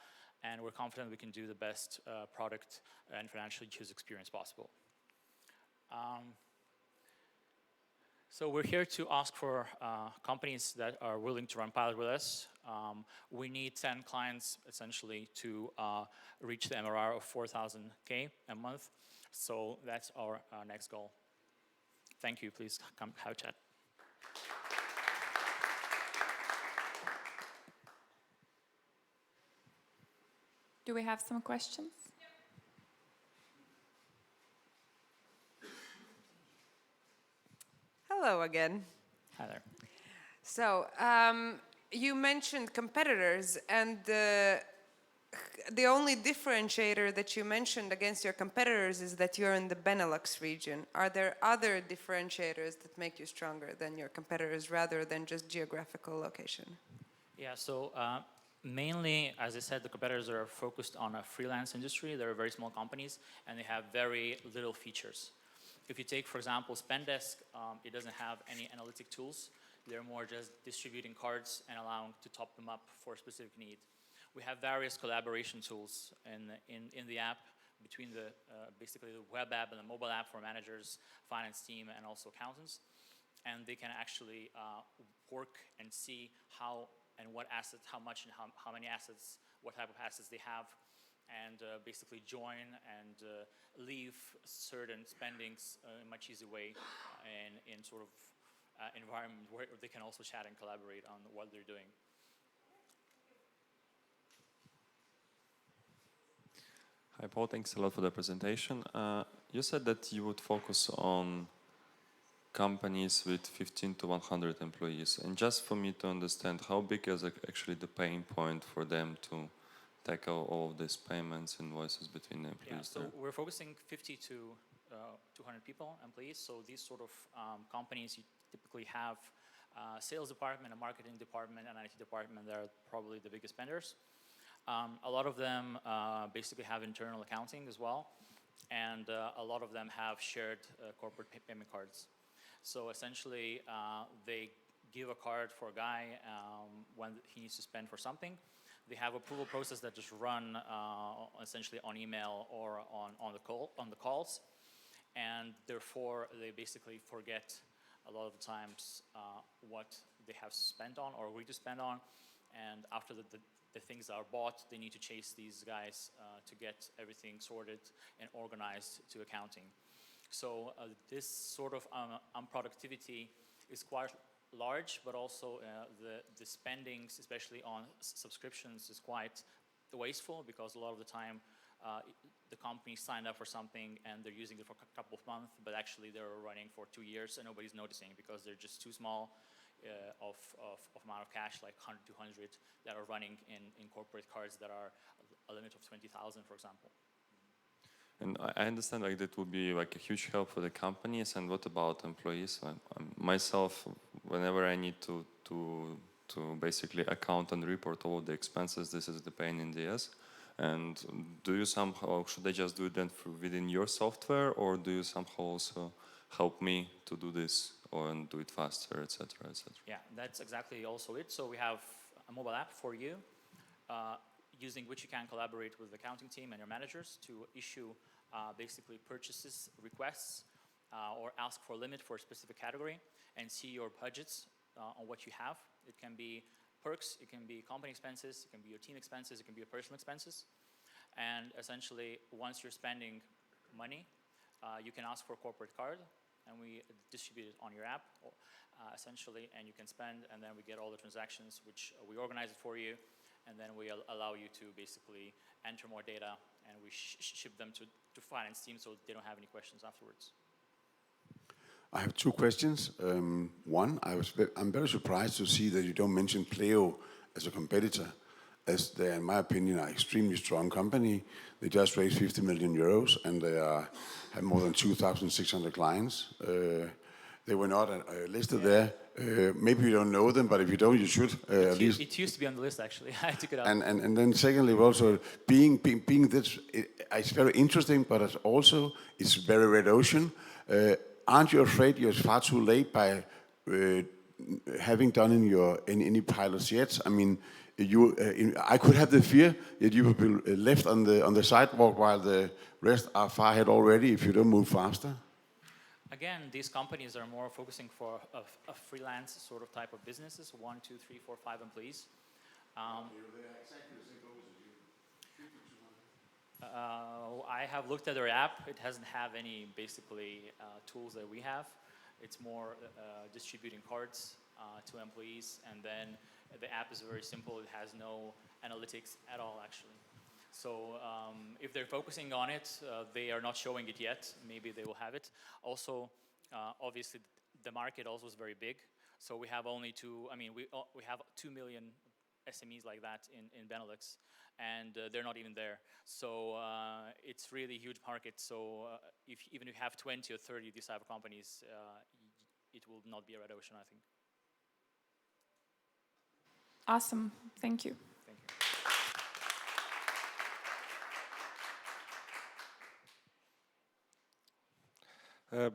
and we're confident we can do the best product and financial user experience possible. So we're here to ask for companies that are willing to run pilot with us. We need 10 clients, essentially, to reach the MRR of 4,000K a month. So that's our next goal. Thank you. Please come have a chat. Do we have some questions? Hello again. Hi there. So, you mentioned competitors, and the only differentiator that you mentioned against your competitors is that you're in the Benelux region. Are there other differentiators that make you stronger than your competitors rather than just geographical location? Yeah, so mainly, as I said, the competitors are focused on a freelance industry. They're very small companies, and they have very little features. If you take, for example, Spendesk, it doesn't have any analytic tools. They're more just distributing cards and allowing to top them up for a specific need. We have various collaboration tools in the app between the basically the web app and the mobile app for managers, finance team, and also accountants. And they can actually work and see how and what assets, how much and how many assets, what type of assets they have, and basically join and leave certain spendings in a much easier way in sort of environment where they can also chat and collaborate on what they're doing. Hi, Paul. Thanks a lot for the presentation. You said that you would focus on companies with 15 to 100 employees. And just for me to understand, how big is actually the pain point for them to tackle all of these payments, invoices between the employees? Yeah, so we're focusing 50 to 200 people, employees. So these sort of companies, you typically have a sales department, a marketing department, and an IT department. They're probably the biggest spenders. A lot of them basically have internal accounting as well. And a lot of them have shared corporate payment cards. So essentially, they give a card for a guy when he needs to spend for something. They have approval process that just run essentially on email or on the calls, and therefore they basically forget a lot of the times what they have spent on or agreed to spend on, and after the things are bought, they need to chase these guys to get everything sorted and organized to accounting. So this sort of unproductivity is quite large, but also the spendings, especially on subscriptions, is quite wasteful because a lot of the time the company signed up for something and they're using it for a couple of months, but actually they're running for 2 years and nobody's noticing because they're just too small of amount of cash, like 100, 200, that are running in corporate cards that are a limit of 20,000, for example. And I understand like that would be like a huge help for the companies. And what about employees? Myself, whenever I need to basically account and report all the expenses, this is the pain in the ass. And do you somehow, should I just do it then within your software, or do you somehow also help me to do this and do it faster, etc., etc.? Yeah, that's exactly also it. So we have a mobile app for you, using which you can collaborate with the accounting team and your managers to issue basically purchases requests or ask for a limit for a specific category and see your budgets on what you have. It can be perks, it can be company expenses, it can be your team expenses, it can be your personal expenses. And essentially, once you're spending money, you can ask for a corporate card and we distribute it on your app essentially, and you can spend, and then we get all the transactions, which we organize it for you, and then we allow you to basically enter more data, and we ship them to finance team so they don't have any questions afterwards. I have two questions. One, I'm very surprised to see that you don't mention Pleo as a competitor, as they, in my opinion, are an extremely strong company. They just raised 50 million euros, and they have more than 2,600 clients. They were not listed there. Maybe you don't know them, but if you don't, you should. At least. It used to be on the list, actually. I took it out. And then secondly, also being this, it's very interesting, but it's very red ocean. Aren't you afraid you're far too late by having done any pilots yet? I mean, I could have the fear that you will be left on the sidewalk while the rest are far ahead already if you don't move faster. Again, these companies are more focusing for a freelance sort of type of businesses, 1, 2, 3, 4, 5 employees. I have looked at their app. It doesn't have any basically tools that we have. It's more distributing cards to employees, and then the app is very simple. It has no analytics at all, actually. So if they're focusing on it, they are not showing it yet. Maybe they will have it. Also, obviously, the market also is very big. So we have only we have 2 million SMEs like that in Benelux, and they're not even there. So it's really a huge market. So even if you have 20 or 30 of these type of companies, it will not be a red ocean, I think. Awesome. Thank you. Thank you.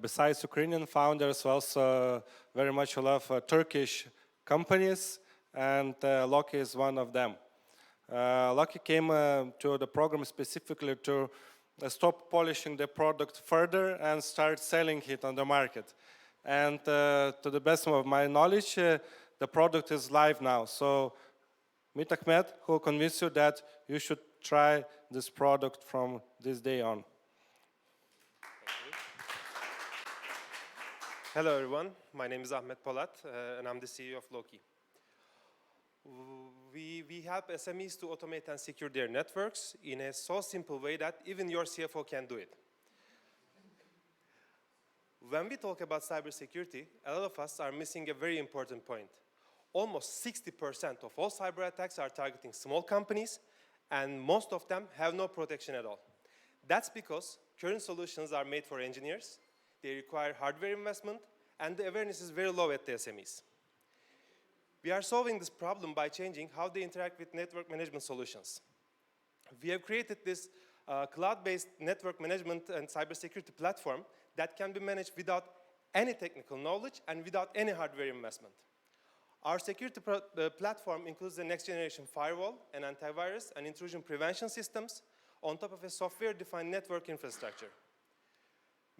Besides Ukrainian founders, we also very much love Turkish companies, and Loki is one of them. Loki came to the program specifically to stop polishing the product further and start selling it on the market. And to the best of my knowledge, the product is live now. So meet Ahmed, who will convince you that you should try this product from this day on. Hello everyone, my name is Ahmet Polat and I'm the CEO of Loki. We help SMEs to automate and secure their networks in a so simple way that even your CFO can do it. When we talk about cybersecurity, a lot of us are missing a very important point. Almost 60% of all cyber attacks are targeting small companies, and most of them have no protection at all. That's because current solutions are made for engineers. They require hardware investment, and the awareness is very low at the SMEs. We are solving this problem by changing how they interact with network management solutions. We have created this cloud-based network management and cybersecurity platform that can be managed without any technical knowledge and without any hardware investment. Our security platform includes the next-generation firewall, and antivirus, and intrusion prevention systems on top of a software-defined network infrastructure.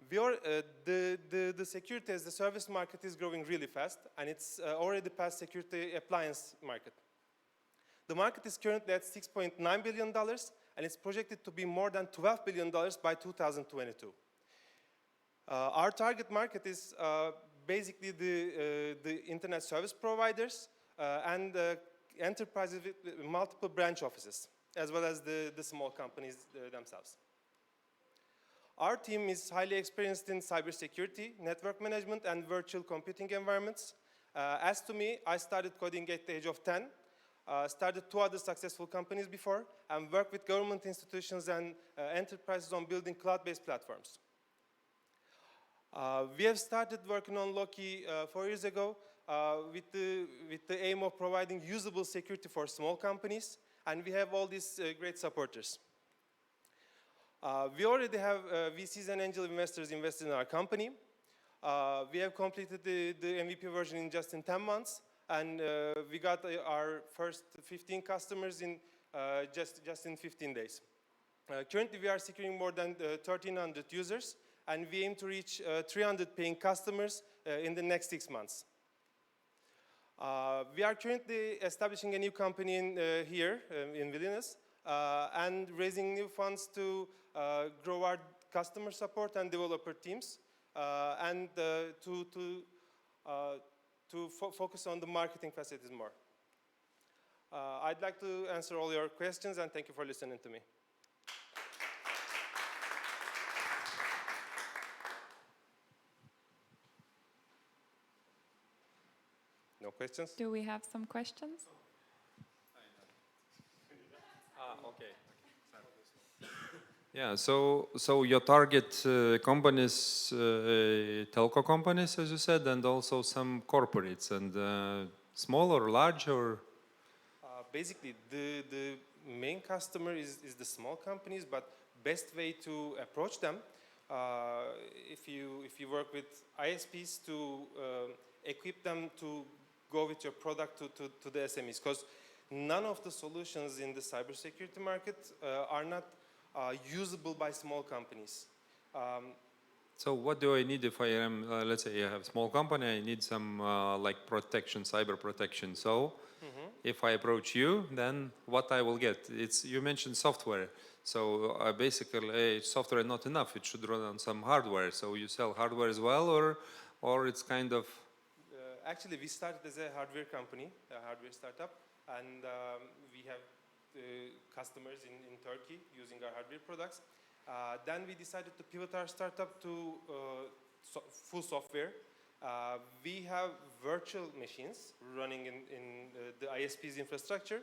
The security as the service market is growing really fast, and it's already past security appliance market. The market is currently at $6.9 billion, and it's projected to be more than $12 billion by 2022. Our target market is basically the internet service providers and enterprises with multiple branch offices, as well as the small companies themselves. Our team is highly experienced in cybersecurity, network management, and virtual computing environments. As to me, I started coding at the age of 10, started 2 other successful companies before, and worked with government institutions and enterprises on building cloud-based platforms. We have started working on Loki 4 years ago with the aim of providing usable security for small companies, and we have all these great supporters. We already have VCs and angel investors invested in our company. We have completed the MVP version in just 10 months, and we got our first 15 customers in just in 15 days. Currently, we are securing more than 1,300 users, and we aim to reach 300 paying customers in the next 6 months. We are currently establishing a new company here in Vilnius and raising new funds to grow our customer support and developer teams and to focus on the marketing facilities more. I'd like to answer all your questions, and thank you for listening to me. No questions? Do we have some questions? Okay. Yeah, so your target companies, telco companies, as you said, and also some corporates, and small or large, or? Basically, the main customer is the small companies, but best way to approach them, if you work with ISPs, to equip them to go with your product to the SMEs, because none of the solutions in the cybersecurity market are not usable by small companies. So what do I need if I am, let's say I have a small company, I need some like protection, cyber protection. So if I approach you, then what I will get? You mentioned software. So basically, software is not enough. It should run on some hardware. So you sell hardware as well, or it's kind of? Actually, we started as a hardware company, a hardware startup, and we have customers in Turkey using our hardware products. Then we decided to pivot our startup to full software. We have virtual machines running in the ISP's infrastructure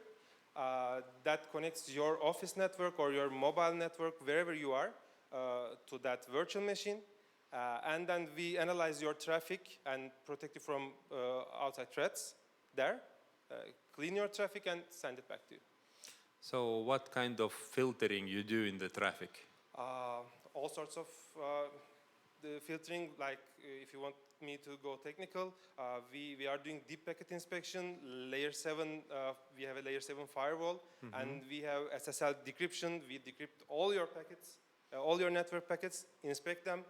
that connects your office network or your mobile network, wherever you are, to that virtual machine. And then we analyze your traffic and protect you from outside threats there, clean your traffic and send it back to you. So what kind of filtering you do in the traffic? All sorts of the filtering, like if you want me to go technical, we are doing deep packet inspection, layer 7, we have a layer 7 firewall, and we have SSL decryption. We decrypt all your packets, all your network packets, inspect them,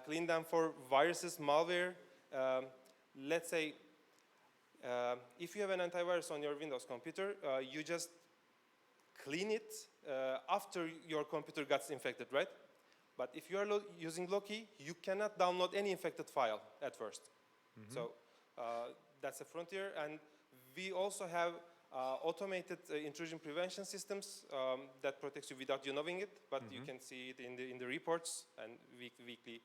clean them for viruses, malware. Let's say if you have an antivirus on your Windows computer, you just clean it after your computer gets infected, right? But if you are using Loki, you cannot download any infected file at first. So that's a frontier. And we also have automated intrusion prevention systems that protects you without you knowing it, but you can see it in the reports and weekly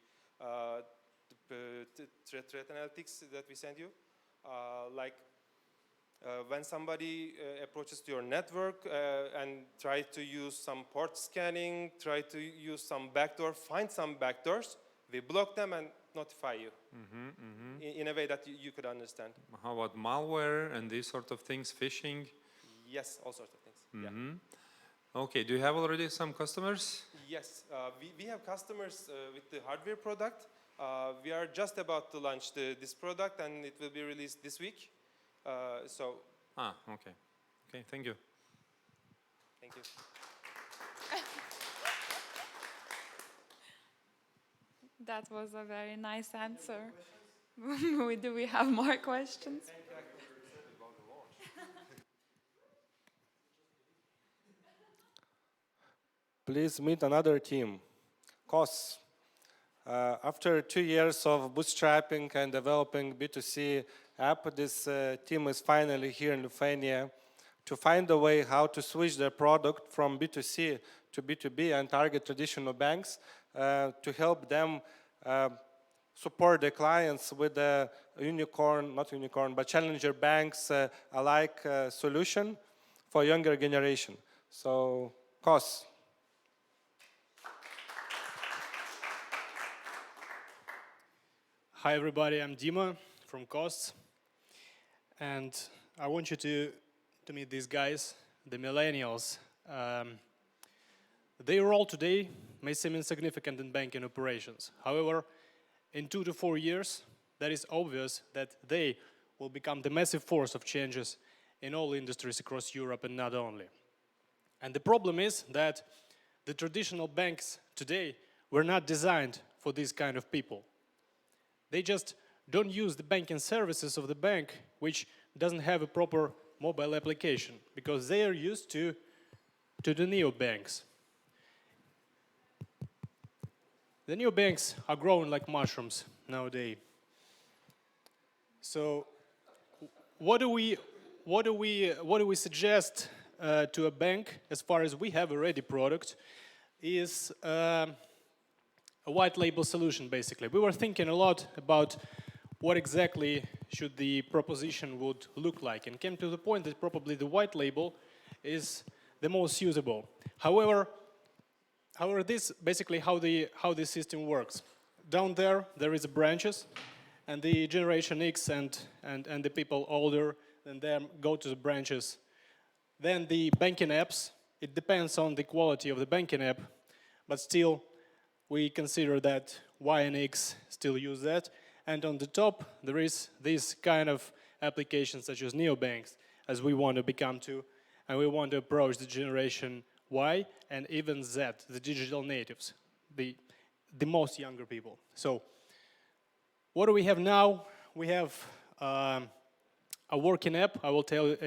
threat analytics that we send you. Like when somebody approaches to your network and try to use some port scanning, try to use some backdoor, find some backdoors, we block them and notify you in a way that you could understand. How about malware and these sort of things, phishing? Yes, all sorts of things. Yeah. Okay, do you have already some customers? Yes, we have customers with the hardware product. We are just about to launch this product and it will be released this week. Okay. Okay, thank you. Thank you. That was a very nice answer. Do we have more questions? Please meet another team, COS. After 2 years of bootstrapping and developing B2C app, this team is finally here in Lithuania to find a way how to switch their product from B2C to B2B and target traditional banks to help them support their clients with a not unicorn, but challenger banks alike solution for younger generation. So, COS. Hi everybody, I'm Dima from COS, and I want you to meet these guys, the millennials. Their role today may seem insignificant in banking operations. However, in 2 to 4 years, that is obvious that they will become the massive force of changes in all industries across Europe and not only. And the problem is that the traditional banks today were not designed for this kind of people. They just don't use the banking services of the bank, which doesn't have a proper mobile application, because they are used to the neobanks. The neobanks are growing like mushrooms nowadays. So, what do we suggest to a bank, as far as we have a ready product, is a white label solution, basically. We were thinking a lot about what exactly should the proposition would look like, and came to the point that probably the white label is the most usable. However, this basically how the system works. Down there is branches, and the Generation X and the people older than them go to the branches. Then the banking apps, it depends on the quality of the banking app, but still we consider that Y and X still use that. And on the top, there is this kind of applications such as neobanks, as we want to become to, and we want to approach the generation Y and even Z, the digital natives, the most younger people. So, what do we have now? We have a working app. I will tell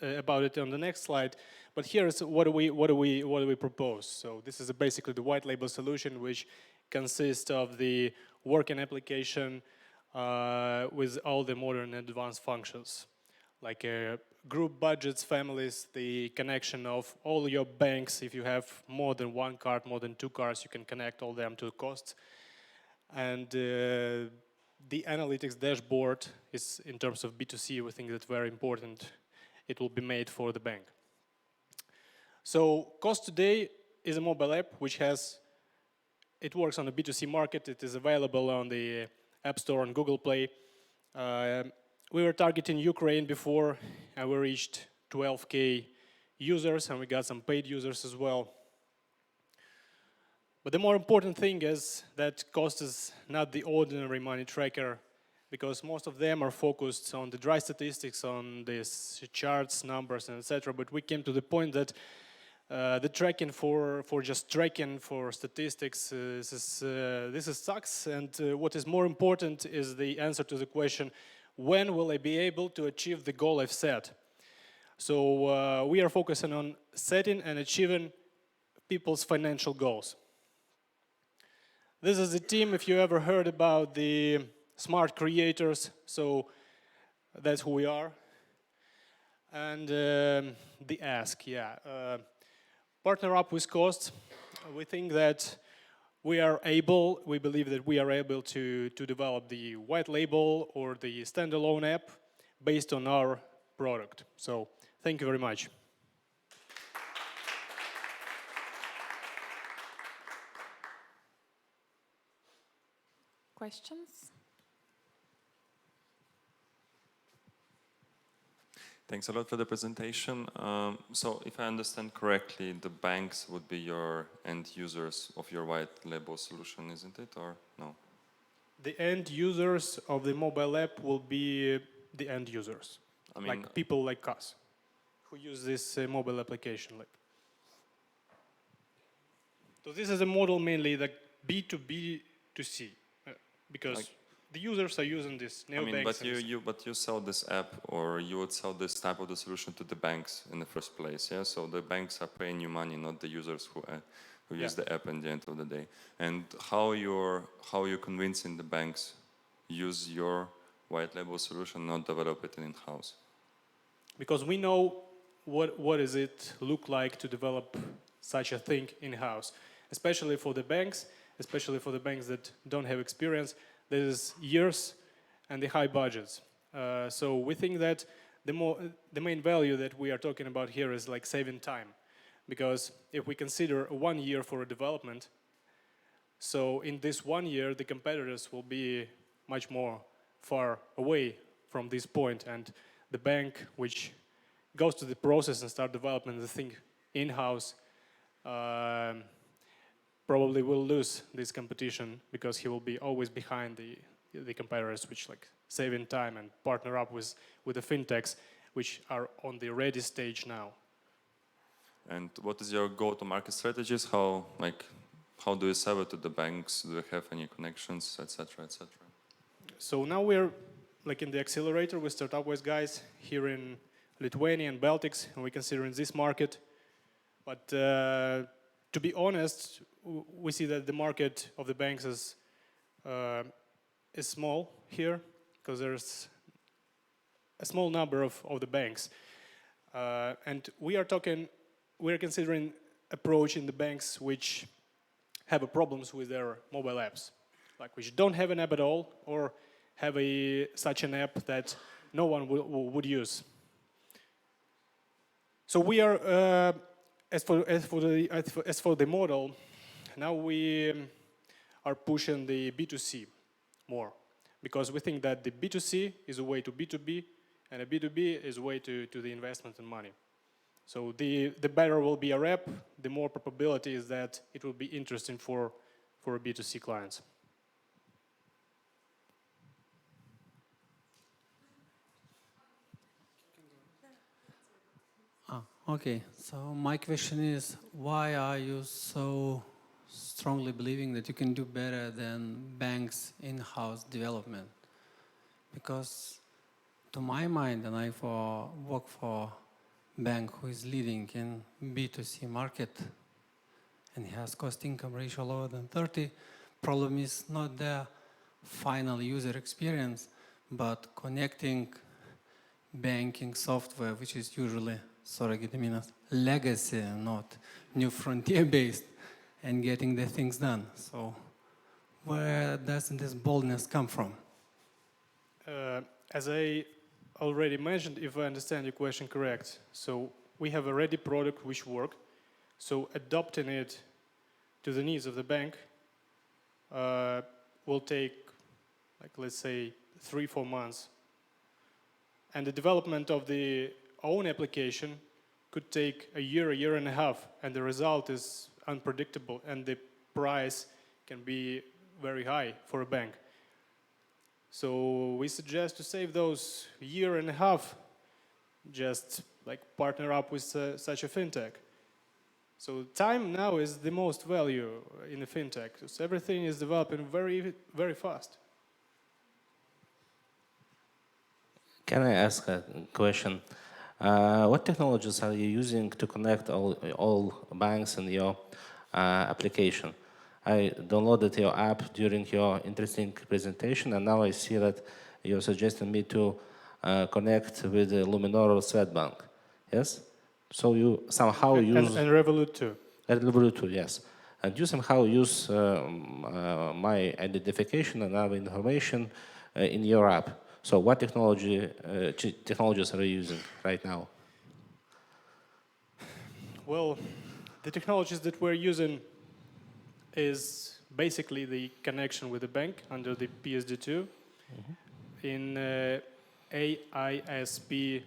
about it on the next slide. But here is what do we propose. So this is basically the white label solution, which consists of the working application with all the modern advanced functions, like group budgets, families, the connection of all your banks. If you have more than one card, more than two cards, you can connect all them to costs. And the analytics dashboard is, in terms of B2C, we think that's very important. It will be made for the bank. So Cost today is a mobile app which has, it works on the B2C market. It is available on the App Store and Google Play. We were targeting Ukraine before, and we reached 12K users, and we got some paid users as well. But the more important thing is that Cost is not the ordinary money tracker, because most of them are focused on the dry statistics, on these charts, numbers, and etc. But we came to the point that the tracking for just tracking for statistics, this sucks. And what is more important is the answer to the question, when will I be able to achieve the goal I've set? So we are focusing on setting and achieving people's financial goals. This is a team, if you ever heard about the smart creators, so that's who we are. And the ask, yeah. Partner up with Cost. We think that we believe that we are able to develop the white label or the standalone app based on our product. So thank you very much. Questions? Thanks a lot for the presentation. So if I understand correctly, the banks would be your end users of your white label solution, isn't it, or no? The end users of the mobile app will be the end users, I mean, like people like us, who use this mobile application. So this is a model mainly like B2B to C, because the users are using this neobanks. I mean, but you sell this app, or you would sell this type of the solution to the banks in the first place, yeah? So the banks are paying you money, not the users who use the app at the end of the day. And how you're convincing the banks use your white label solution, not develop it in-house? Because we know what does it look like to develop such a thing in-house, especially for the banks that don't have experience. There is years and the high budgets. So we think that the main value that we are talking about here is like saving time. Because if we consider 1 year for a development, so in this 1 year, the competitors will be much more far away from this point. And the bank, which goes to the process and start developing the thing in-house, probably will lose this competition, because he will be always behind the competitors, which like saving time, and partner up with the fintechs, which are on the ready stage now. And what is your go-to-market strategies? How do you sell it to the banks? Do you have any connections, etc., etc.? So now we're like in the accelerator with Startup Wise Guys here in Lithuania and Baltics, and we consider in this market. But to be honest, we see that the market of the banks is small here, because there's a small number of the banks. And we are considering approaching the banks which have problems with their mobile apps, like which don't have an app at all, or have such an app that no one would use. So we are, as for the model, now we are pushing the B2C more, because we think that the B2C is a way to B2B, and a B2B is a way to the investment and money. So the better will be our app, the more probability is that it will be interesting for B2C clients. Okay, so my question is, why are you so strongly believing that you can do better than banks' in-house development? Because to my mind, and I work for a bank who is leading in B2C market, and has cost-income ratio lower than 30, problem is not the final user experience, but connecting banking software, which is usually, sorry, Gediminas, legacy, not new frontier based, and getting the things done. So where does this boldness come from? As I already mentioned, if I understand your question correct, so we have a ready product which works. So adopting it to the needs of the bank will take, like, let's say, 3-4 months. And the development of the own application could take a year and a half, and the result is unpredictable, and the price can be very high for a bank. So we suggest to save those year and a half, just like partner up with such a fintech. So time now is the most value in the fintech. So everything is developing very, very fast. Can I ask a question? What technologies are you using to connect all banks in your application? I downloaded your app during your interesting presentation, and now I see that you're suggesting me to connect with the Luminor or Swedbank. Yes? So you somehow use... And Revolut too. And Revolut too, yes. And you somehow use my identification and other information in your app. So what technologies are you using right now? Well, the technologies that we're using is basically the connection with the bank under the PSD2 in AISP,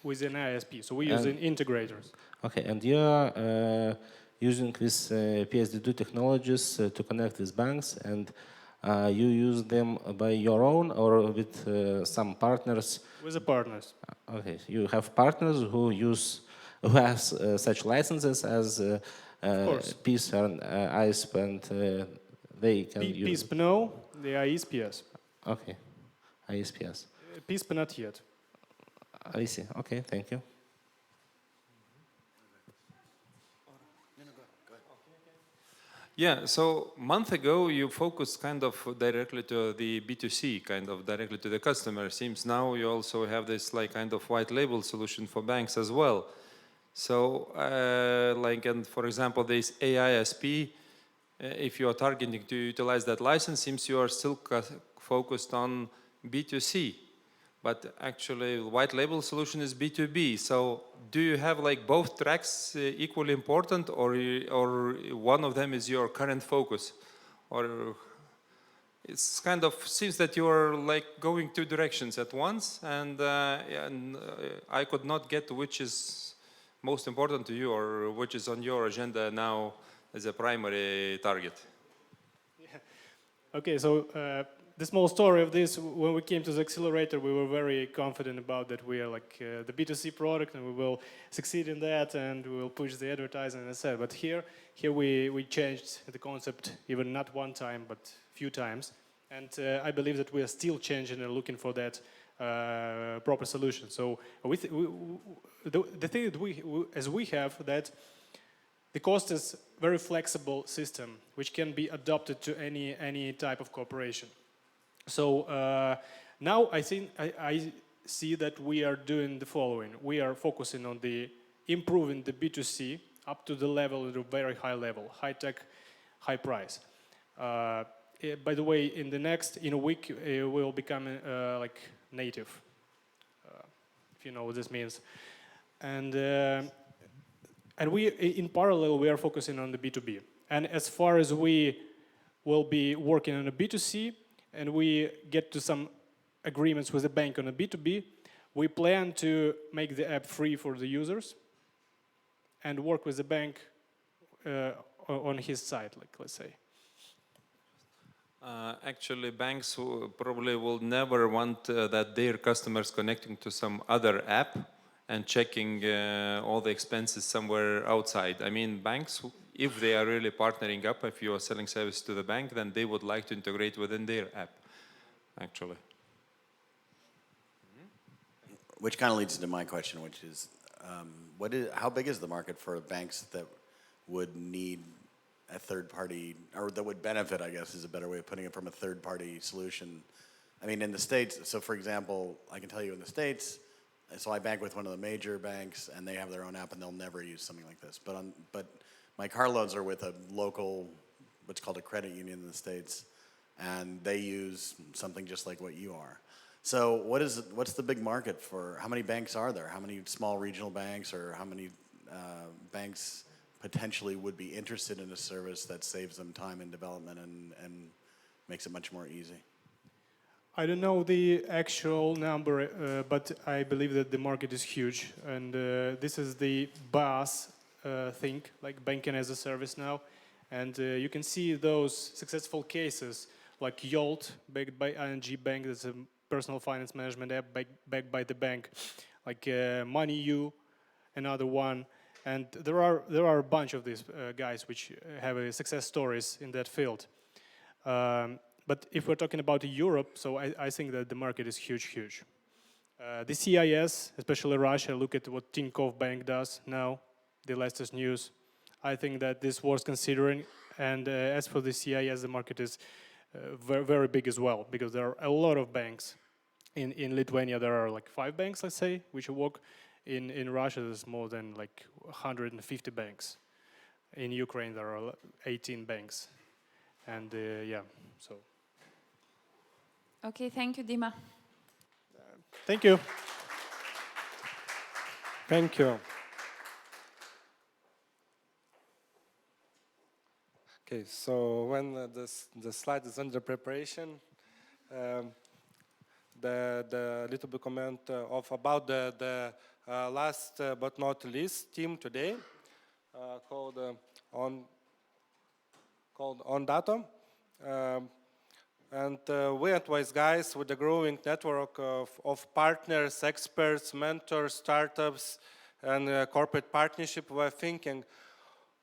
within ISP. So we're using integrators. Okay, and you're using these PSD2 technologies to connect with banks, and you use them by your own or with some partners? With the partners. Okay, you have partners who have such licenses as PIS and ISP, and they can use... PISP no, the ISPS. Okay, ISPS. PISP not yet. I see. Okay, thank you. Yeah, so a month ago you focused kind of directly to the B2C, kind of directly to the customer. Seems now you also have this like kind of white label solution for banks as well. So and for example, this AISP, if you are targeting to utilize that license, seems you are still focused on B2C. But actually, white label solution is B2B. So do you have like both tracks equally important, or one of them is your current focus? Or it's kind of seems that you are like going two directions at once, and I could not get which is most important to you or which is on your agenda now as a primary target. Yeah. Okay, so the small story of this, when we came to the accelerator, we were very confident about that we are like the B2C product and we will succeed in that and we will push the advertising and etc. But here we changed the concept, even not one time, but few times. And I believe that we are still changing and looking for that proper solution. So the thing that we have that the cost is very flexible system, which can be adopted to any type of cooperation. So now I think I see that we are doing the following. We are focusing on the improving the B2C up to the level, at a very high level, high tech, high price. By the way, in a week, we will become like native, if you know what this means. And we, in parallel, we are focusing on the B2B. And as far as we will be working on a B2C, and we get to some agreements with the bank on a B2B, we plan to make the app free for the users and work with the bank on his side, like, let's say. Actually, banks probably will never want that their customers connecting to some other app and checking all the expenses somewhere outside. I mean, banks, if they are really partnering up, if you are selling service to the bank, then they would like to integrate within their app, actually. Which kind of leads into my question, which is, how big is the market for banks that would need a third party, or that would benefit, I guess is a better way of putting it, from a third party solution I mean, in the States, so for example, I can tell you in the States, so I bank with one of the major banks, and they have their own app, and they'll never use something like this. But my car loans are with a local, what's called a credit union in the States, and they use something just like what you are. So what's the big market for, how many banks are there? How many small regional banks, or how many banks potentially would be interested in a service that saves them time in development and makes it much more easy? I don't know the actual number, but I believe that the market is huge. And this is the BaaS thing, like banking as a service now. And you can see those successful cases, like Yolt, backed by ING Bank, that's a personal finance management app backed by the bank, like MoneyU, another one. And there are a bunch of these guys which have success stories in that field. But if we're talking about Europe, so I think that the market is huge. The CIS, especially Russia, look at what Tinkoff Bank does now, the latest news. I think that this was considering. And as for the CIS, the market is very, very big as well, because there are a lot of banks. In Lithuania, there are like 5 banks, let's say, which work. In Russia, there's more than like 150 banks. In Ukraine, there are 18 banks. And yeah, so. Okay, thank you, Dima. Thank you. Thank you. Okay, so when the slide is under preparation, the little bit comment about the last but not least team today, called Ondato. And we at Wise Guys, with a growing network of partners, experts, mentors, startups, and corporate partnership, we're thinking,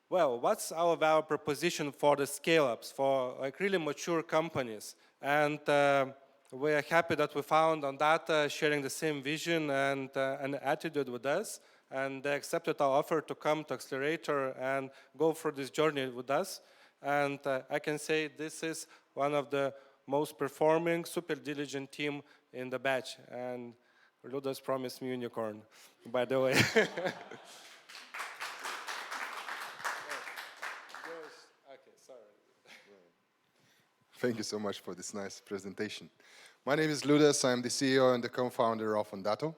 well, what's our value proposition for the scale-ups, for like really mature companies? And we are happy that we found Ondato sharing the same vision and an attitude with us, and they accepted our offer to come to Accelerator and go through this journey with us. And I can say this is one of the most performing, super diligent team in the batch. And Ludas promised me unicorn, by the way. Thank you so much for this nice presentation. My name is Ludas. I'm the CEO and the co-founder of Ondato.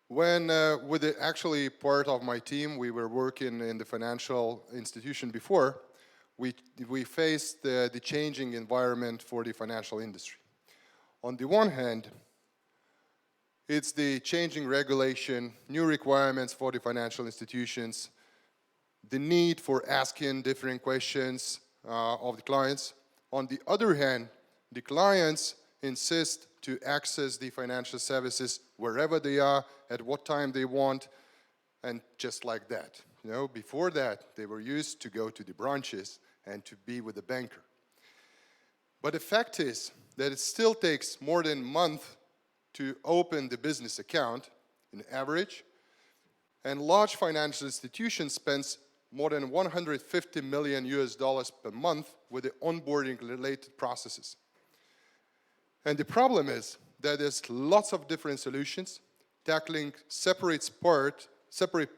When with actually part of my team, we were working in the financial institution before, we faced the changing environment for the financial industry. On the one hand, it's the changing regulation, new requirements for the financial institutions, the need for asking different questions of the clients. On the other hand, the clients insist to access the financial services wherever they are, at what time they want, and just like that. You know, before that, they were used to go to the branches and to be with the banker. But the fact is that it still takes more than a month to open the business account, in average, and large financial institutions spend more than $150 million per month with the onboarding related processes. And the problem is that there's lots of different solutions tackling separate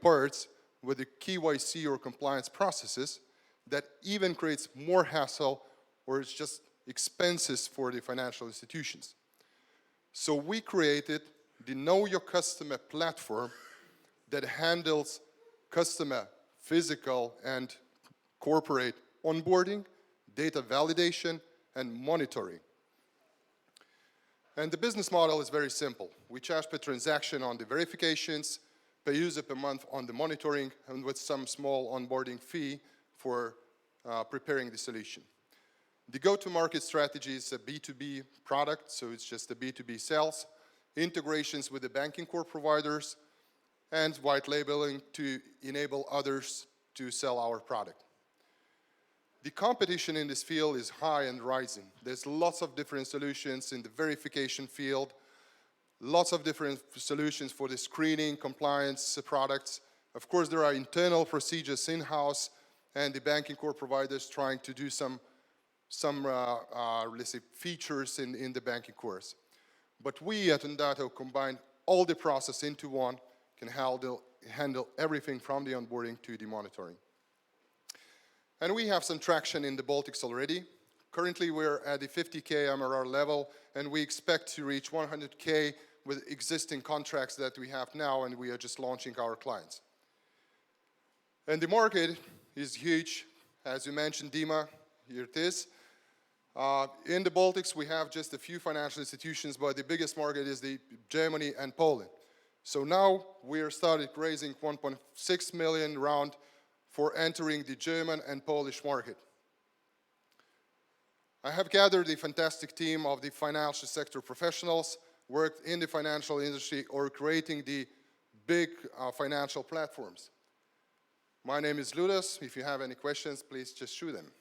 parts with the KYC or compliance processes that even creates more hassle, or it's just expenses for the financial institutions. So we created the Know Your Customer platform that handles customer physical and corporate onboarding, data validation, and monitoring. And the business model is very simple. We charge per transaction on the verifications, per user per month on the monitoring, and with some small onboarding fee for preparing the solution. The go-to-market strategy is a B2B product, so it's just a B2B sales, integrations with the banking core providers, and white labeling to enable others to sell our product. The competition in this field is high and rising. There's lots of different solutions in the verification field, lots of different solutions for the screening, compliance products. Of course, there are internal procedures in-house, and the banking core providers trying to do some some let's say, features in the banking course. But we at Ondato combine all the process into one, can handle everything from the onboarding to the monitoring. And we have some traction in the Baltics already. Currently, we're at the 50K MRR level, and we expect to reach 100K with existing contracts that we have now, and we are just launching our clients. And the market is huge. As you mentioned, Dima, here it is. In the Baltics, we have just a few financial institutions, but the biggest market is Germany and Poland. So now we are started raising 1.6 million round for entering the German and Polish market. I have gathered a fantastic team of the financial sector professionals, worked in the financial industry or creating the big financial platforms. My name is Ludas. If you have any questions, please just shoot them.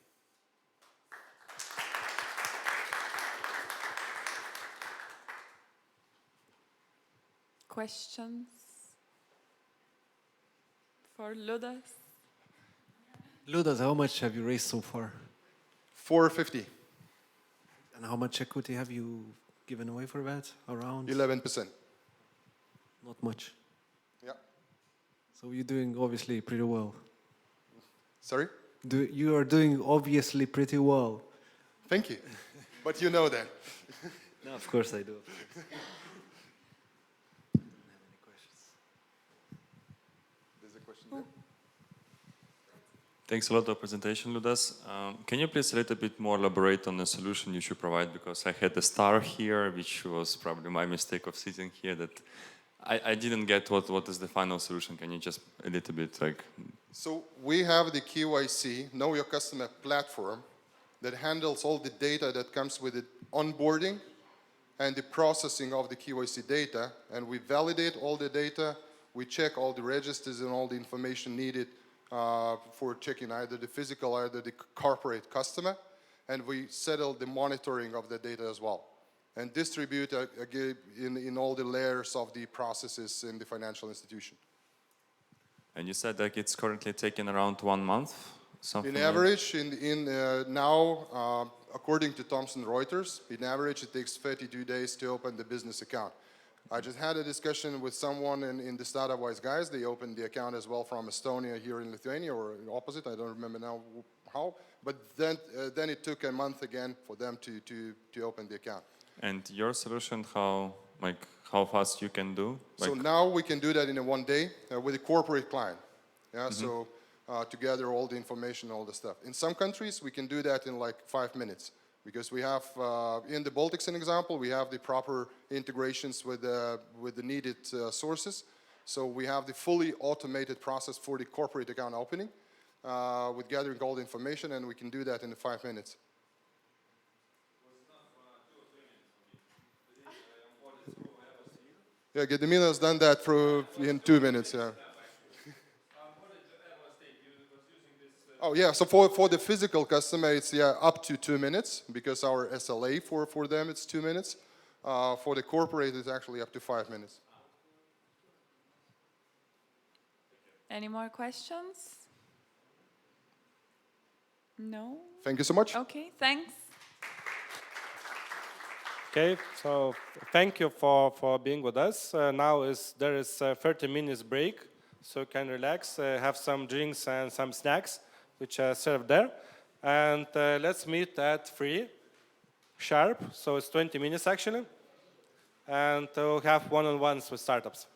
Questions for Ludas? Ludas, how much have you raised so far? 450. And how much equity have you given away for that? Around? 11%. Not much. Yeah. So you're doing obviously pretty well. Sorry? You are doing obviously pretty well. Thank you. But you know that. No, of course I do. There's a question there. Thanks a lot for the presentation, Ludas. Can you please a little bit more elaborate on the solution you should provide? Because I had a star here, which was probably my mistake of sitting here, that I didn't get what is the final solution. Can you just a little bit like... So we have the KYC, Know Your Customer platform, that handles all the data that comes with it, onboarding and the processing of the KYC data. And we validate all the data, we check all the registers and all the information needed for checking either the physical, either the corporate customer, and we settle the monitoring of the data as well, and distribute in all the layers of the processes in the financial institution. And you said that it's currently taking around 1 month? Something In average, now, according to Thomson Reuters, in average it takes 32 days to open the business account. I just had a discussion with someone in the startup Wise Guys. They opened the account as well from Estonia here in Lithuania, or opposite, I don't remember now how. But then it took a month again for them to open the account. And your solution, how fast you can do? So now we can do that in 1 day with a corporate client. Yeah, so to gather all the information, all the stuff. In some countries, we can do that in like 5 minutes. Because we have, in the Baltics, an example, we have the proper integrations with the needed sources. So we have the fully automated process for the corporate account opening with gathering all the information, and we can do that in 5 minutes. Yeah, Gedimina has done that in 2 minutes, yeah. Oh yeah, so for the physical customer, it's up to 2 minutes, because our SLA for them, it's 2 minutes. For the corporate, it's actually up to 5 minutes. Any more questions? No? Thank you so much. Okay, thanks. Okay, so thank you for being with us. Now there is a 30 minutes break, so you can relax, have some drinks and some snacks, which are served there. And let's meet at 3 sharp, so it's 20 minutes actually. And we'll have one-on-ones with startups.